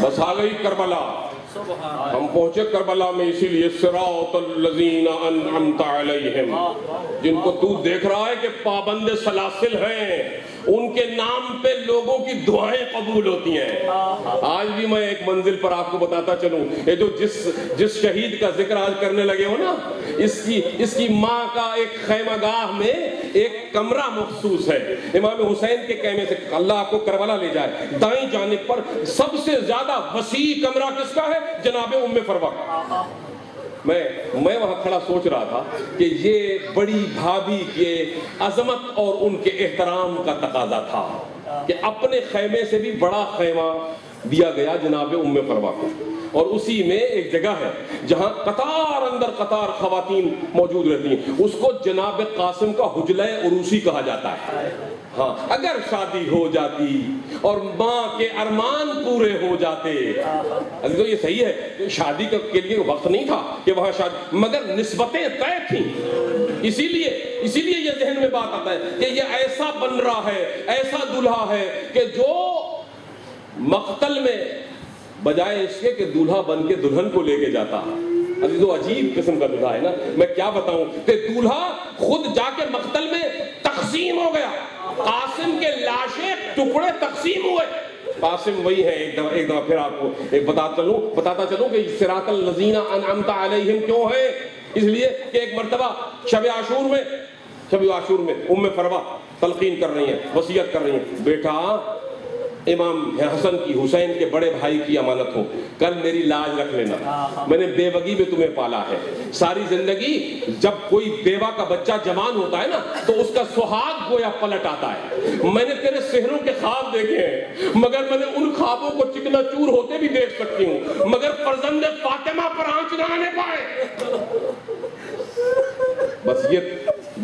بس آ گئی کربلا، ہم پہنچے کربلا میں، اسی لیے صراط الذین انعمت علیہم، جن کو تو دیکھ رہا ہے کہ پابند سلاسل ہیں، ان کے نام پہ لوگوں کی دعائیں قبول ہوتی ہیں۔ آج بھی میں ایک منزل پر آپ کو بتاتا چلوں، یہ جو جس شہید کا ذکر آج کرنے لگے ہو نا، اس کی ماں کا ایک خیمہ گاہ میں ایک کمرہ مخصوص ہے، امام حسین کے خیمے سے، اللہ آپ کو کربلا لے جائے، دائیں جانب پر سب سے زیادہ وسیع کمرہ کس کا ہے؟ جناب ام فروخ۔ میں وہاں کھڑا سوچ رہا تھا کہ یہ بڑی بھابھی کے عظمت اور ان کے احترام کا تقاضا تھا کہ اپنے خیمے سے بھی بڑا خیمہ دیا گیا جناب ام فروا کو، اور اسی میں ایک جگہ ہے جہاں قطار اندر قطار خواتین موجود رہتی ہیں، اس کو جناب قاسم کا حجلہ عروسی کہا جاتا ہے۔ ہاں، اگر شادی ہو جاتی اور ماں کے ارمان پورے ہو جاتے، تو یہ صحیح ہے کہ شادی کے لیے وقت نہیں تھا کہ وہاں شادی، مگر نسبتیں طے تھیں، اسی لیے یہ ذہن میں بات آتا ہے کہ یہ ایسا بن رہا ہے، ایسا دلہا ہے کہ جو مقتل میں بجائے اس کے کہ دولہا بن کے دلہن کو لے کے جاتا، تو عجیب قسم کا دولہا ہے نا، میں کیا بتاؤں کہ دولہا خود جا کے مقتل میں تقسیم ہو گیا، قاسم کے لاشیں ٹکڑے تقسیم ہوئے۔ قاسم وہی ہے، ایک دفعہ پھر آپ کو ایک بتاتا چلوں کہ صراط الذین انعمت علیہم کیوں ہے، اس لیے کہ ایک مرتبہ شب عاشور میں ام فروا تلقین کر رہی ہیں، وصیت کر رہی ہیں، بیٹا امام حسن کی حسین کے بڑے بھائی کی امانت ہو، کل میری لاج رکھ لینا، میں نے بیوگی میں تمہیں پالا ہے، ساری زندگی جب کوئی بیوہ کا بچہ جوان ہوتا ہے نا تو اس کا سہاگ گویا پلٹ آتا ہے، میں نے تیرے صحروں کے خواب دیکھے ہیں، مگر میں نے ان خوابوں کو چکنا چور ہوتے بھی دیکھ سکتی ہوں، مگر فرزند فاطمہ پر آنچ نہ آنے پائے۔ بس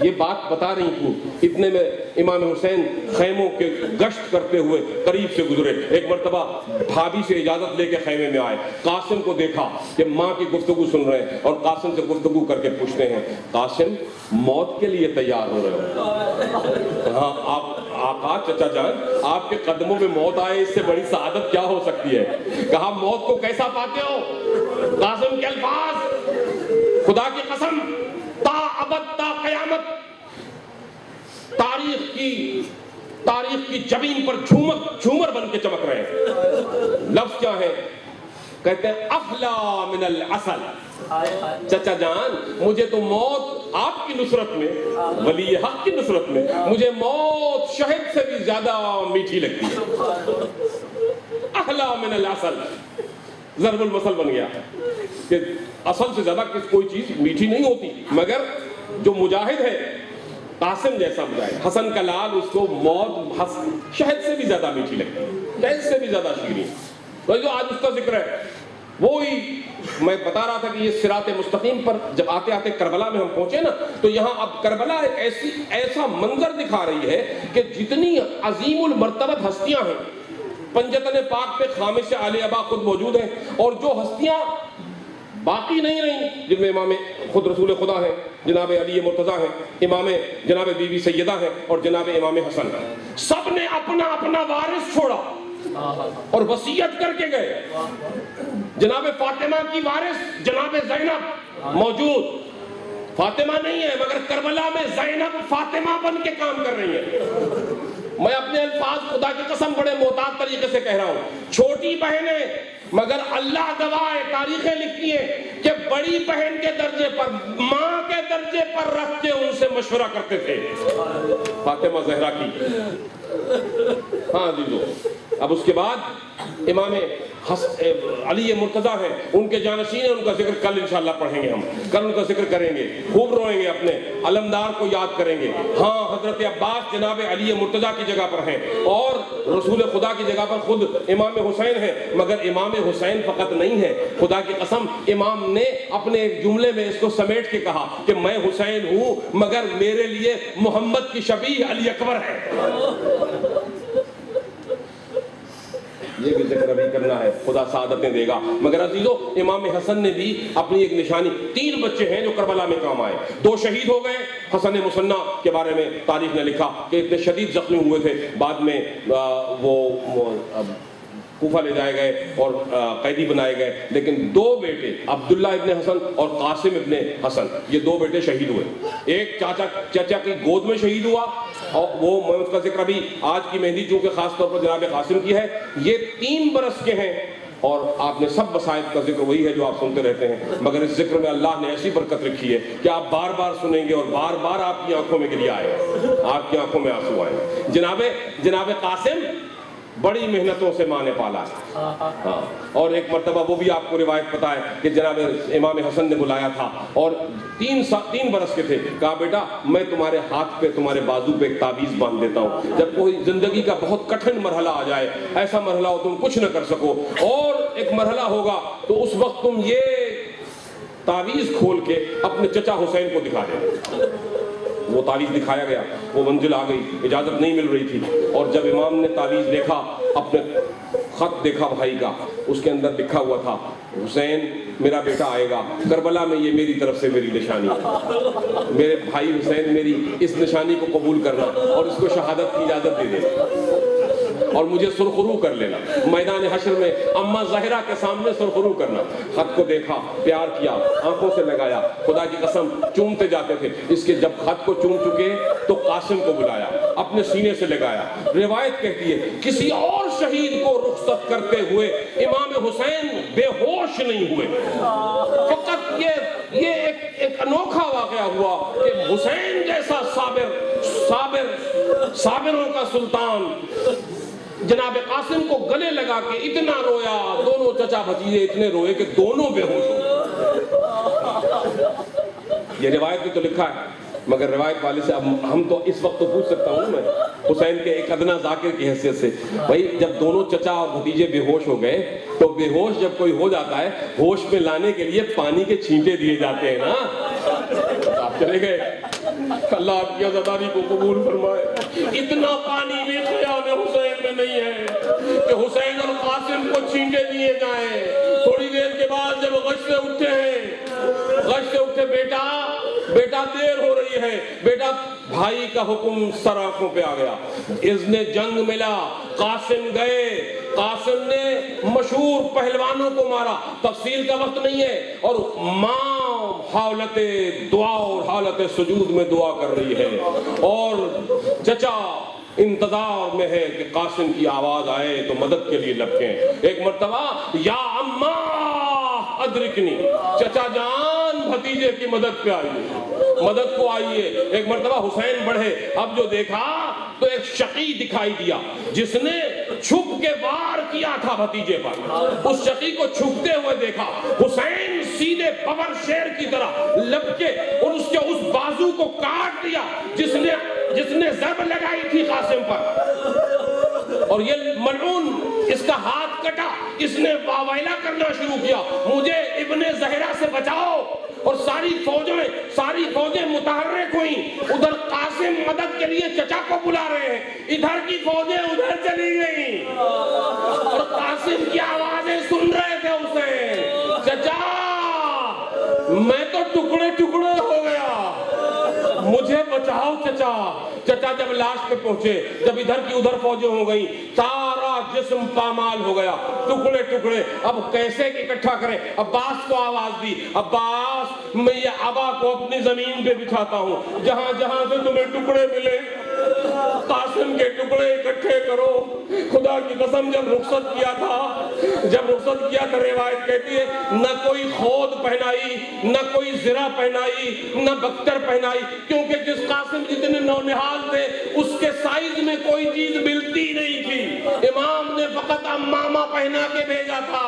یہ بات بتا رہی تھی، اتنے میں امام حسین خیموں کے گشت کرتے ہوئے قریب سے گزرے، ایک مرتبہ بھابھی سے اجازت لے کے خیمے میں آئے، قاسم کو دیکھا کہ ماں کی گفتگو سن رہے ہیں، اور قاسم سے گفتگو کر کے پوچھتے ہیں، قاسم موت کے لیے تیار ہو رہے ہو؟ ہاں آپ آقا، چچا جان، آپ کے قدموں میں موت آئے، اس سے بڑی سعادت کیا ہو سکتی ہے؟ کہا موت کو کیسا پاتے ہو؟ قاسم کے الفاظ، خدا کی قسم، تا ابد تا قیامت تاریخ کی جبین پر جھومر بن کے چمک رہے ہیں۔ لفظ کیا ہے؟ کہتے ہیں افلا من العسل۔ چچا جان، مجھے تو موت آپ کی نصرت میں، ولی حق کی نصرت میں، مجھے موت شہد سے بھی زیادہ میٹھی لگتی ہے۔ افلا من العسل ضرب المثل بن گیا کہ اصل سے زیادہ کوئی چیز میٹھی نہیں ہوتی، مگر جو مجاہد ہے، قاسم جیسا مجاہد، حسن کا لال، اس کو موت شہد سے بھی زیادہ میٹھی لگتی ہے، شہد سے بھی زیادہ شیریں۔ تو جو آج اس کا ذکر ہے، وہی میں بتا رہا تھا کہ یہ صراط مستقیم پر جب آتے آتے کربلا میں ہم پہنچے نا، تو یہاں اب کربلا ایک ایسا منظر دکھا رہی ہے کہ جتنی عظیم المرتبت ہستیاں ہیں، پنجتن پاک پہ خامس علی ابا خود موجود ہیں، اور جو ہستیاں باقی نہیں رہیں، جن میں امام خود رسول خدا ہیں، جناب علی مرتضیٰ ہیں، امام جناب بی بی سیدہ ہیں، اور جناب امام حسن ہیں، سب نے اپنا اپنا وارث چھوڑا اور وصیت کر کے گئے۔ جناب فاطمہ کی وارث جناب زینب موجود، فاطمہ نہیں ہے مگر کربلا میں زینب فاطمہ بن کے کام کر رہی ہیں۔ میں اپنے الفاظ خدا کی قسم بڑے محتاط طریقے سے کہہ رہا ہوں، چھوٹی بہنیں، مگر اللہ گواہ ہے، تاریخیں لکھتی ہیں کہ بڑی بہن کے درجے پر، ماں کے درجے پر رکھ کے ان سے مشورہ کرتے تھے، فاطمہ زہرا کی۔ ہاں عزیزو، اب اس کے بعد امام علی مرتضیٰ ہیں، ان کے جانشین ہیں، ان کا ذکر کل انشاءاللہ پڑھیں گے، ہم کل ان کا ذکر کریں گے، خوب روئیں گے، اپنے علمدار کو یاد کریں گے۔ ہاں، حضرت عباس جناب علی مرتضیٰ کی جگہ پر ہیں، اور رسول خدا کی جگہ پر خود امام حسین ہیں، مگر امام حسین فقط نہیں ہے، خدا کی قسم امام نے اپنے ایک جملے میں اس کو سمیٹ کے کہا کہ میں حسین ہوں مگر میرے لیے محمد کی شبیہ علی اکبر ہے۔ یہ بھی ذکر ابھی کرنا ہے، خدا سعادتیں دے گا۔ مگر عزیزو، امام حسن نے بھی اپنی ایک نشانی، 3 بچے ہیں جو کربلا میں کام آئے، 2 شہید ہو گئے۔ حسن مصنع کے بارے میں تاریخ نے لکھا کہ اتنے شدید زخمی ہوئے تھے، بعد میں وہ کوفہ لے جائے گئے اور قیدی بنائے گئے، لیکن 2 بیٹے عبداللہ ابن حسن اور قاسم ابن حسن، یہ 2 بیٹے شہید ہوئے۔ ایک چاچا کی گود میں شہید ہوا، اور وہ میں اس کا ذکر ابھی آج کی مہندی چونکہ خاص طور پر جناب قاسم کی ہے، یہ 3 برس کے ہیں، اور آپ نے سب وسائط کا ذکر وہی ہے جو آپ سنتے رہتے ہیں، مگر اس ذکر میں اللہ نے ایسی برکت رکھی ہے کہ آپ بار بار سنیں گے اور بار بار آپ کی آنکھوں میں گریہ آئے، آپ کی آنکھوں میں آنسو آئے۔ جناب قاسم بڑی محنتوں سے ماں نے پالا ہے. ہاں. اور ایک مرتبہ وہ بھی آپ کو روایت پتا ہے کہ جناب امام حسن نے بلایا تھا اور 3 برس کے تھے. کہا بیٹا میں تمہارے ہاتھ پہ تمہارے بازو پہ ایک تعویذ باندھ دیتا ہوں, جب کوئی زندگی کا بہت کٹھن مرحلہ آ جائے, ایسا مرحلہ ہو تم کچھ نہ کر سکو, اور ایک مرحلہ ہوگا تو اس وقت تم یہ تعویذ کھول کے اپنے چچا حسین کو دکھا دے. وہ تعویذ دکھایا گیا, وہ منزل آ گئی, اجازت نہیں مل رہی تھی, اور جب امام نے تعویذ دیکھا, اپنے خط دیکھا بھائی کا, اس کے اندر لکھا ہوا تھا حسین میرا بیٹا آئے گا کربلا میں, یہ میری طرف سے میری نشانی ہے, میرے بھائی حسین میری اس نشانی کو قبول کرنا اور اس کو شہادت کی اجازت دے دینا اور مجھے سرخرو کر لینا, میدان حشر میں اماں زہرا کے سامنے سرخرو کرنا. خط کو دیکھا, پیار کیا, آنکھوں سے لگایا, خدا کی قسم چومتے جاتے تھے. اس کے جب خط کو چوم چکے تو قاسم کو بلایا, اپنے سینے سے لگایا. روایت کہتی ہے کسی اور شہید کو رخصت کرتے ہوئے امام حسین بے ہوش نہیں ہوئے. فقط یہ ایک انوکھا واقعہ ہوا کہ حسین جیسا صابروں کا سلطان جناب قاسم کو گلے لگا کے اتنا رویا, دونوں چچا بھتیجے اتنے روئے کہ دونوں بے ہوش ہو. یہ روایت میں تو لکھا ہے, مگر روایت والے سے اب ہم تو اس وقت تو پوچھ سکتا ہوں میں حسین کے ایک ادنا ذاکر کی حیثیت سے, بھائی جب دونوں چچا اور بھتیجے بے ہوش ہو گئے تو بے ہوش جب کوئی ہو جاتا ہے, ہوش میں لانے کے لیے پانی کے چھینٹے دیے جاتے ہیں نا. آپ چلے گئے, اللہ آپ کی عزاداری کو قبول فرمائے. اتنا پانی بھی خیام حسین میں نہیں ہے کہ حسین اور قاسم کو چھینٹے دیے جائیں. تھوڑی دیر کے بعد جب غش سے اٹھے, بیٹا دیر ہو رہی ہے, بیٹا بھائی کا حکم سر آنکھوں پہ آ گیا, اذن جنگ ملا, قاسم گئے, قاسم نے مشہور پہلوانوں کو مارا, تفصیل کا وقت نہیں ہے, اور ماں حالت دعا اور حالت سجود میں دعا کر رہی ہے, اور چچا انتظار میں ہے کہ قاسم کی آواز آئے تو مدد کے لیے لپکیں. ایک مرتبہ یا اماں ادرکنی, چچا جان بھتیجے کی مدد پہ آئیے, مدد کو آئیے. ایک مرتبہ حسین بڑھے, اب جو دیکھا تو ایک شقی دکھائی دیا جس نے چھپ کے وار کیا تھا بھتیجے پر. اس شقی کو چھپتے ہوئے دیکھا, حسین سیدھے ببر شیر کی طرح لپکے اور اس کے اس بازو کو کاٹ دیا جس نے ضرب لگائی تھی قاسم پر, اور یہ ملعون اس کا ہاتھ کٹا. اس نے واویلا کرنا شروع کیا, مجھے ابن زہرا سے بچاؤ, اور ساری فوجیں متحرک ہوئیں. ادھر قاسم مدد کے لیے چچا کو بلا رہے ہیں, ادھر کی فوجیں ادھر چلی گئیں, اور قاسم کی آوازیں سن رہے تھے اسے, چچا میں تو ٹکڑے ٹکڑے ہو گیا, مجھے بچاؤ چچا. چچا جب لاش پہ پہنچے, جب ادھر کی ادھر فوجیں ہو گئی, سارا جسم پامال ہو گیا, ٹکڑے ٹکڑے. اب کیسے اکٹھا کریں؟ عباس کو آواز دی, عباس میں یہ ابا کو اپنی زمین پہ بچھاتا ہوں, جہاں جہاں سے تمہیں ٹکڑے ملے قاسم کے ٹکڑے اکٹھے کرو. خدا کی قسم جب رخصت کیا تھا روایت کہتی ہے نہ کوئی خود پہنائی, نہ کوئی زرہ پہنائی, نہ بختر پہنائی, کیونکہ جس قاسم جتنے نونہال تھے اس کے سائز میں کوئی چیز ملتی نہیں تھی. امام نے فقط امامہ پہنا کے بھیجا تھا,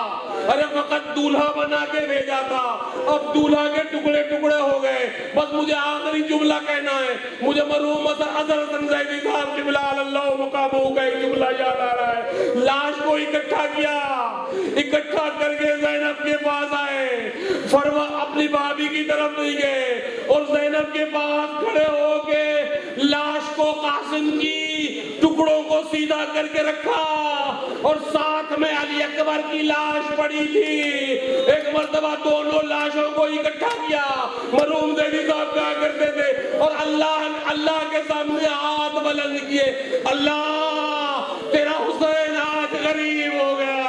ارے فقط دولہا بنا کے بھیجا تھا. اب دولہا کے ٹکڑے ٹکڑے ہو گئے. بس مجھے آخری جملہ کہنا ہے, مجھے مرحوم حضرت زیدی صاحب قبلہ اللہ مقامہ کا ایک جملہ یاد آ رہا ہے. لاش کو اکٹھا کیا, اکٹھا کر کے زینب کے پاس آئے, فرما اپنی بھابھی کی طرف نہیں گئے, اور زینب کے پاس کھڑے ہو کے لاش کو قاسم کی ٹکڑوں کو سیدھا کر کے رکھا, اور ساتھ میں علی اکبر کی لاش پڑی تھی. ایک مرتبہ دونوں لاشوں کو اکٹھا کیا. مرحوم زیدی صاحب کہا کرتے تھے, اور اللہ کے سامنے ہاتھ بلند کیے, اللہ تیرا حسین آج غریب ہو گیا.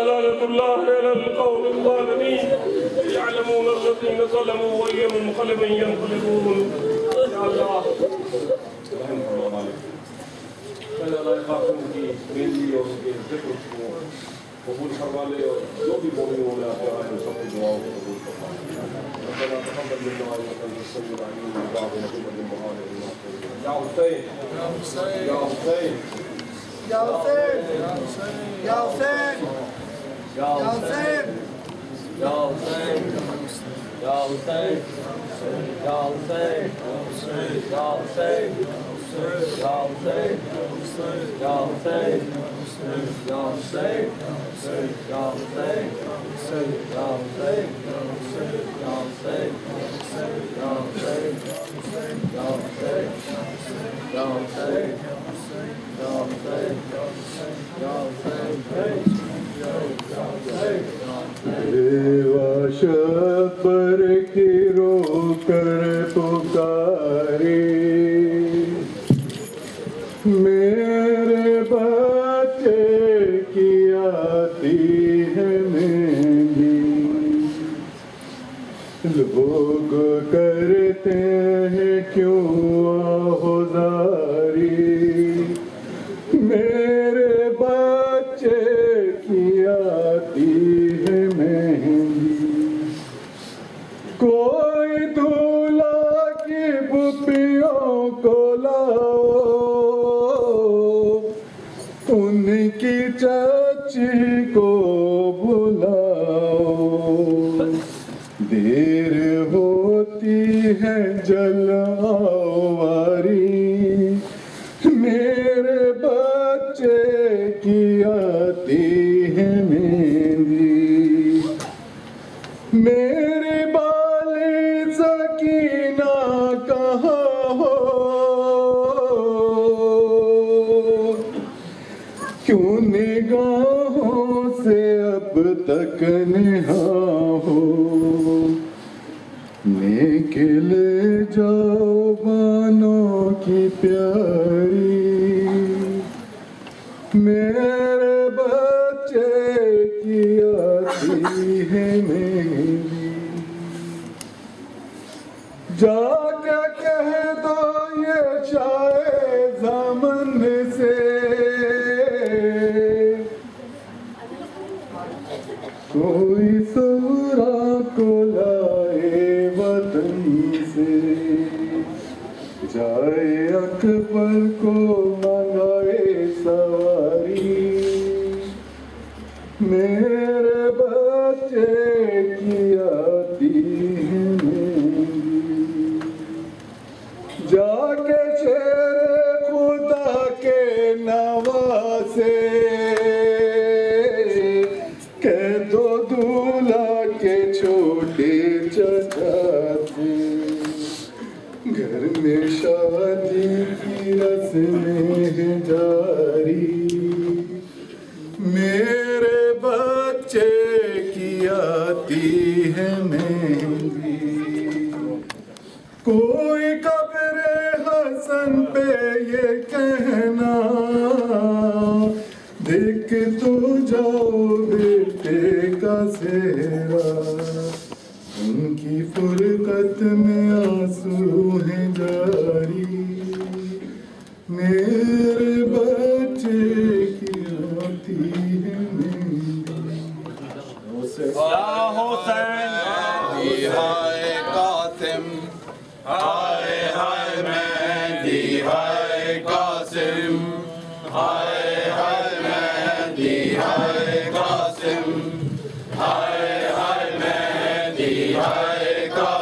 لعنت اللہ علی القوم الظالمین یعلمون الذین ظلموا وای منقلب ینقلبون. یا اللہ رحم فرما مالک, اللہ قاسم کی بینتی اور اس کے ذکر کو قبول فرما لے, اور جو بھی مومن ہونا ہے سب کی دعاؤں کو قبول فرما لے. ربنا تقبل منا انك انت السميع العليم وتب علينا يا حسين يا حسين يا حسين یا حسین یا حسین Ya یا Hussein, حسین Ya Hussein, Ya Hussein, Ya Hussein, Ya Hussein, Ya Hussein, Ya Hussein, Ya Hussein, Ya Hussein, Ya Hussein, Ya Hussein, Ya Hussein, Ya Hussein, Ya Hussein, Ya Hussein, Ya واشق پر کی رو کر پکاری میرے بچے کی آتی ہے مہندی لوگ کرتے ہیں کیوں آہوزاری میرے بچے کی آتی ہے مہندی کوئی دولہا کی پھپھیوں کو لاؤ ان کی چاچی کو بلاؤ دیر ہوتی ہے جل آواری میرے بچے کی آتی ہے مہندی میرے بالی سکینہ کہاں ہو کیوں نگاہوں سے اب تک نہاں ہو نکل جاؤ بانوں کی پیاری میرے بچے کی آتی ہے مہندی جا کے کہہ دو یہ شائے زمن سے کوئی سورا کو لائے وطن سے جائے اکبر کو منگائے سواری میرے بچے کی آتی ہے مہندی جا کے شیر خدا کے نواسے کہہ دو دولہا کے چھوٹے چچا تھے گھر میں شادی کی رسمیں ہیں جاری میرے بچے کی آتی ہے مہندی کوئی قبر حسن پہ یہ کہنا دیکھ تو جاؤ بیٹے کا سہرا ان کی فرقت میں آنسو ہیں جاری میرے بچے کی آتی ہے مہندی Ya Hussein, ہائے قاسم ہائے ہائے مہندی ہائے قاسم ہائے ہائے مہندی ہائے قاسم ہائے ہائے مہندی ہائے قاسم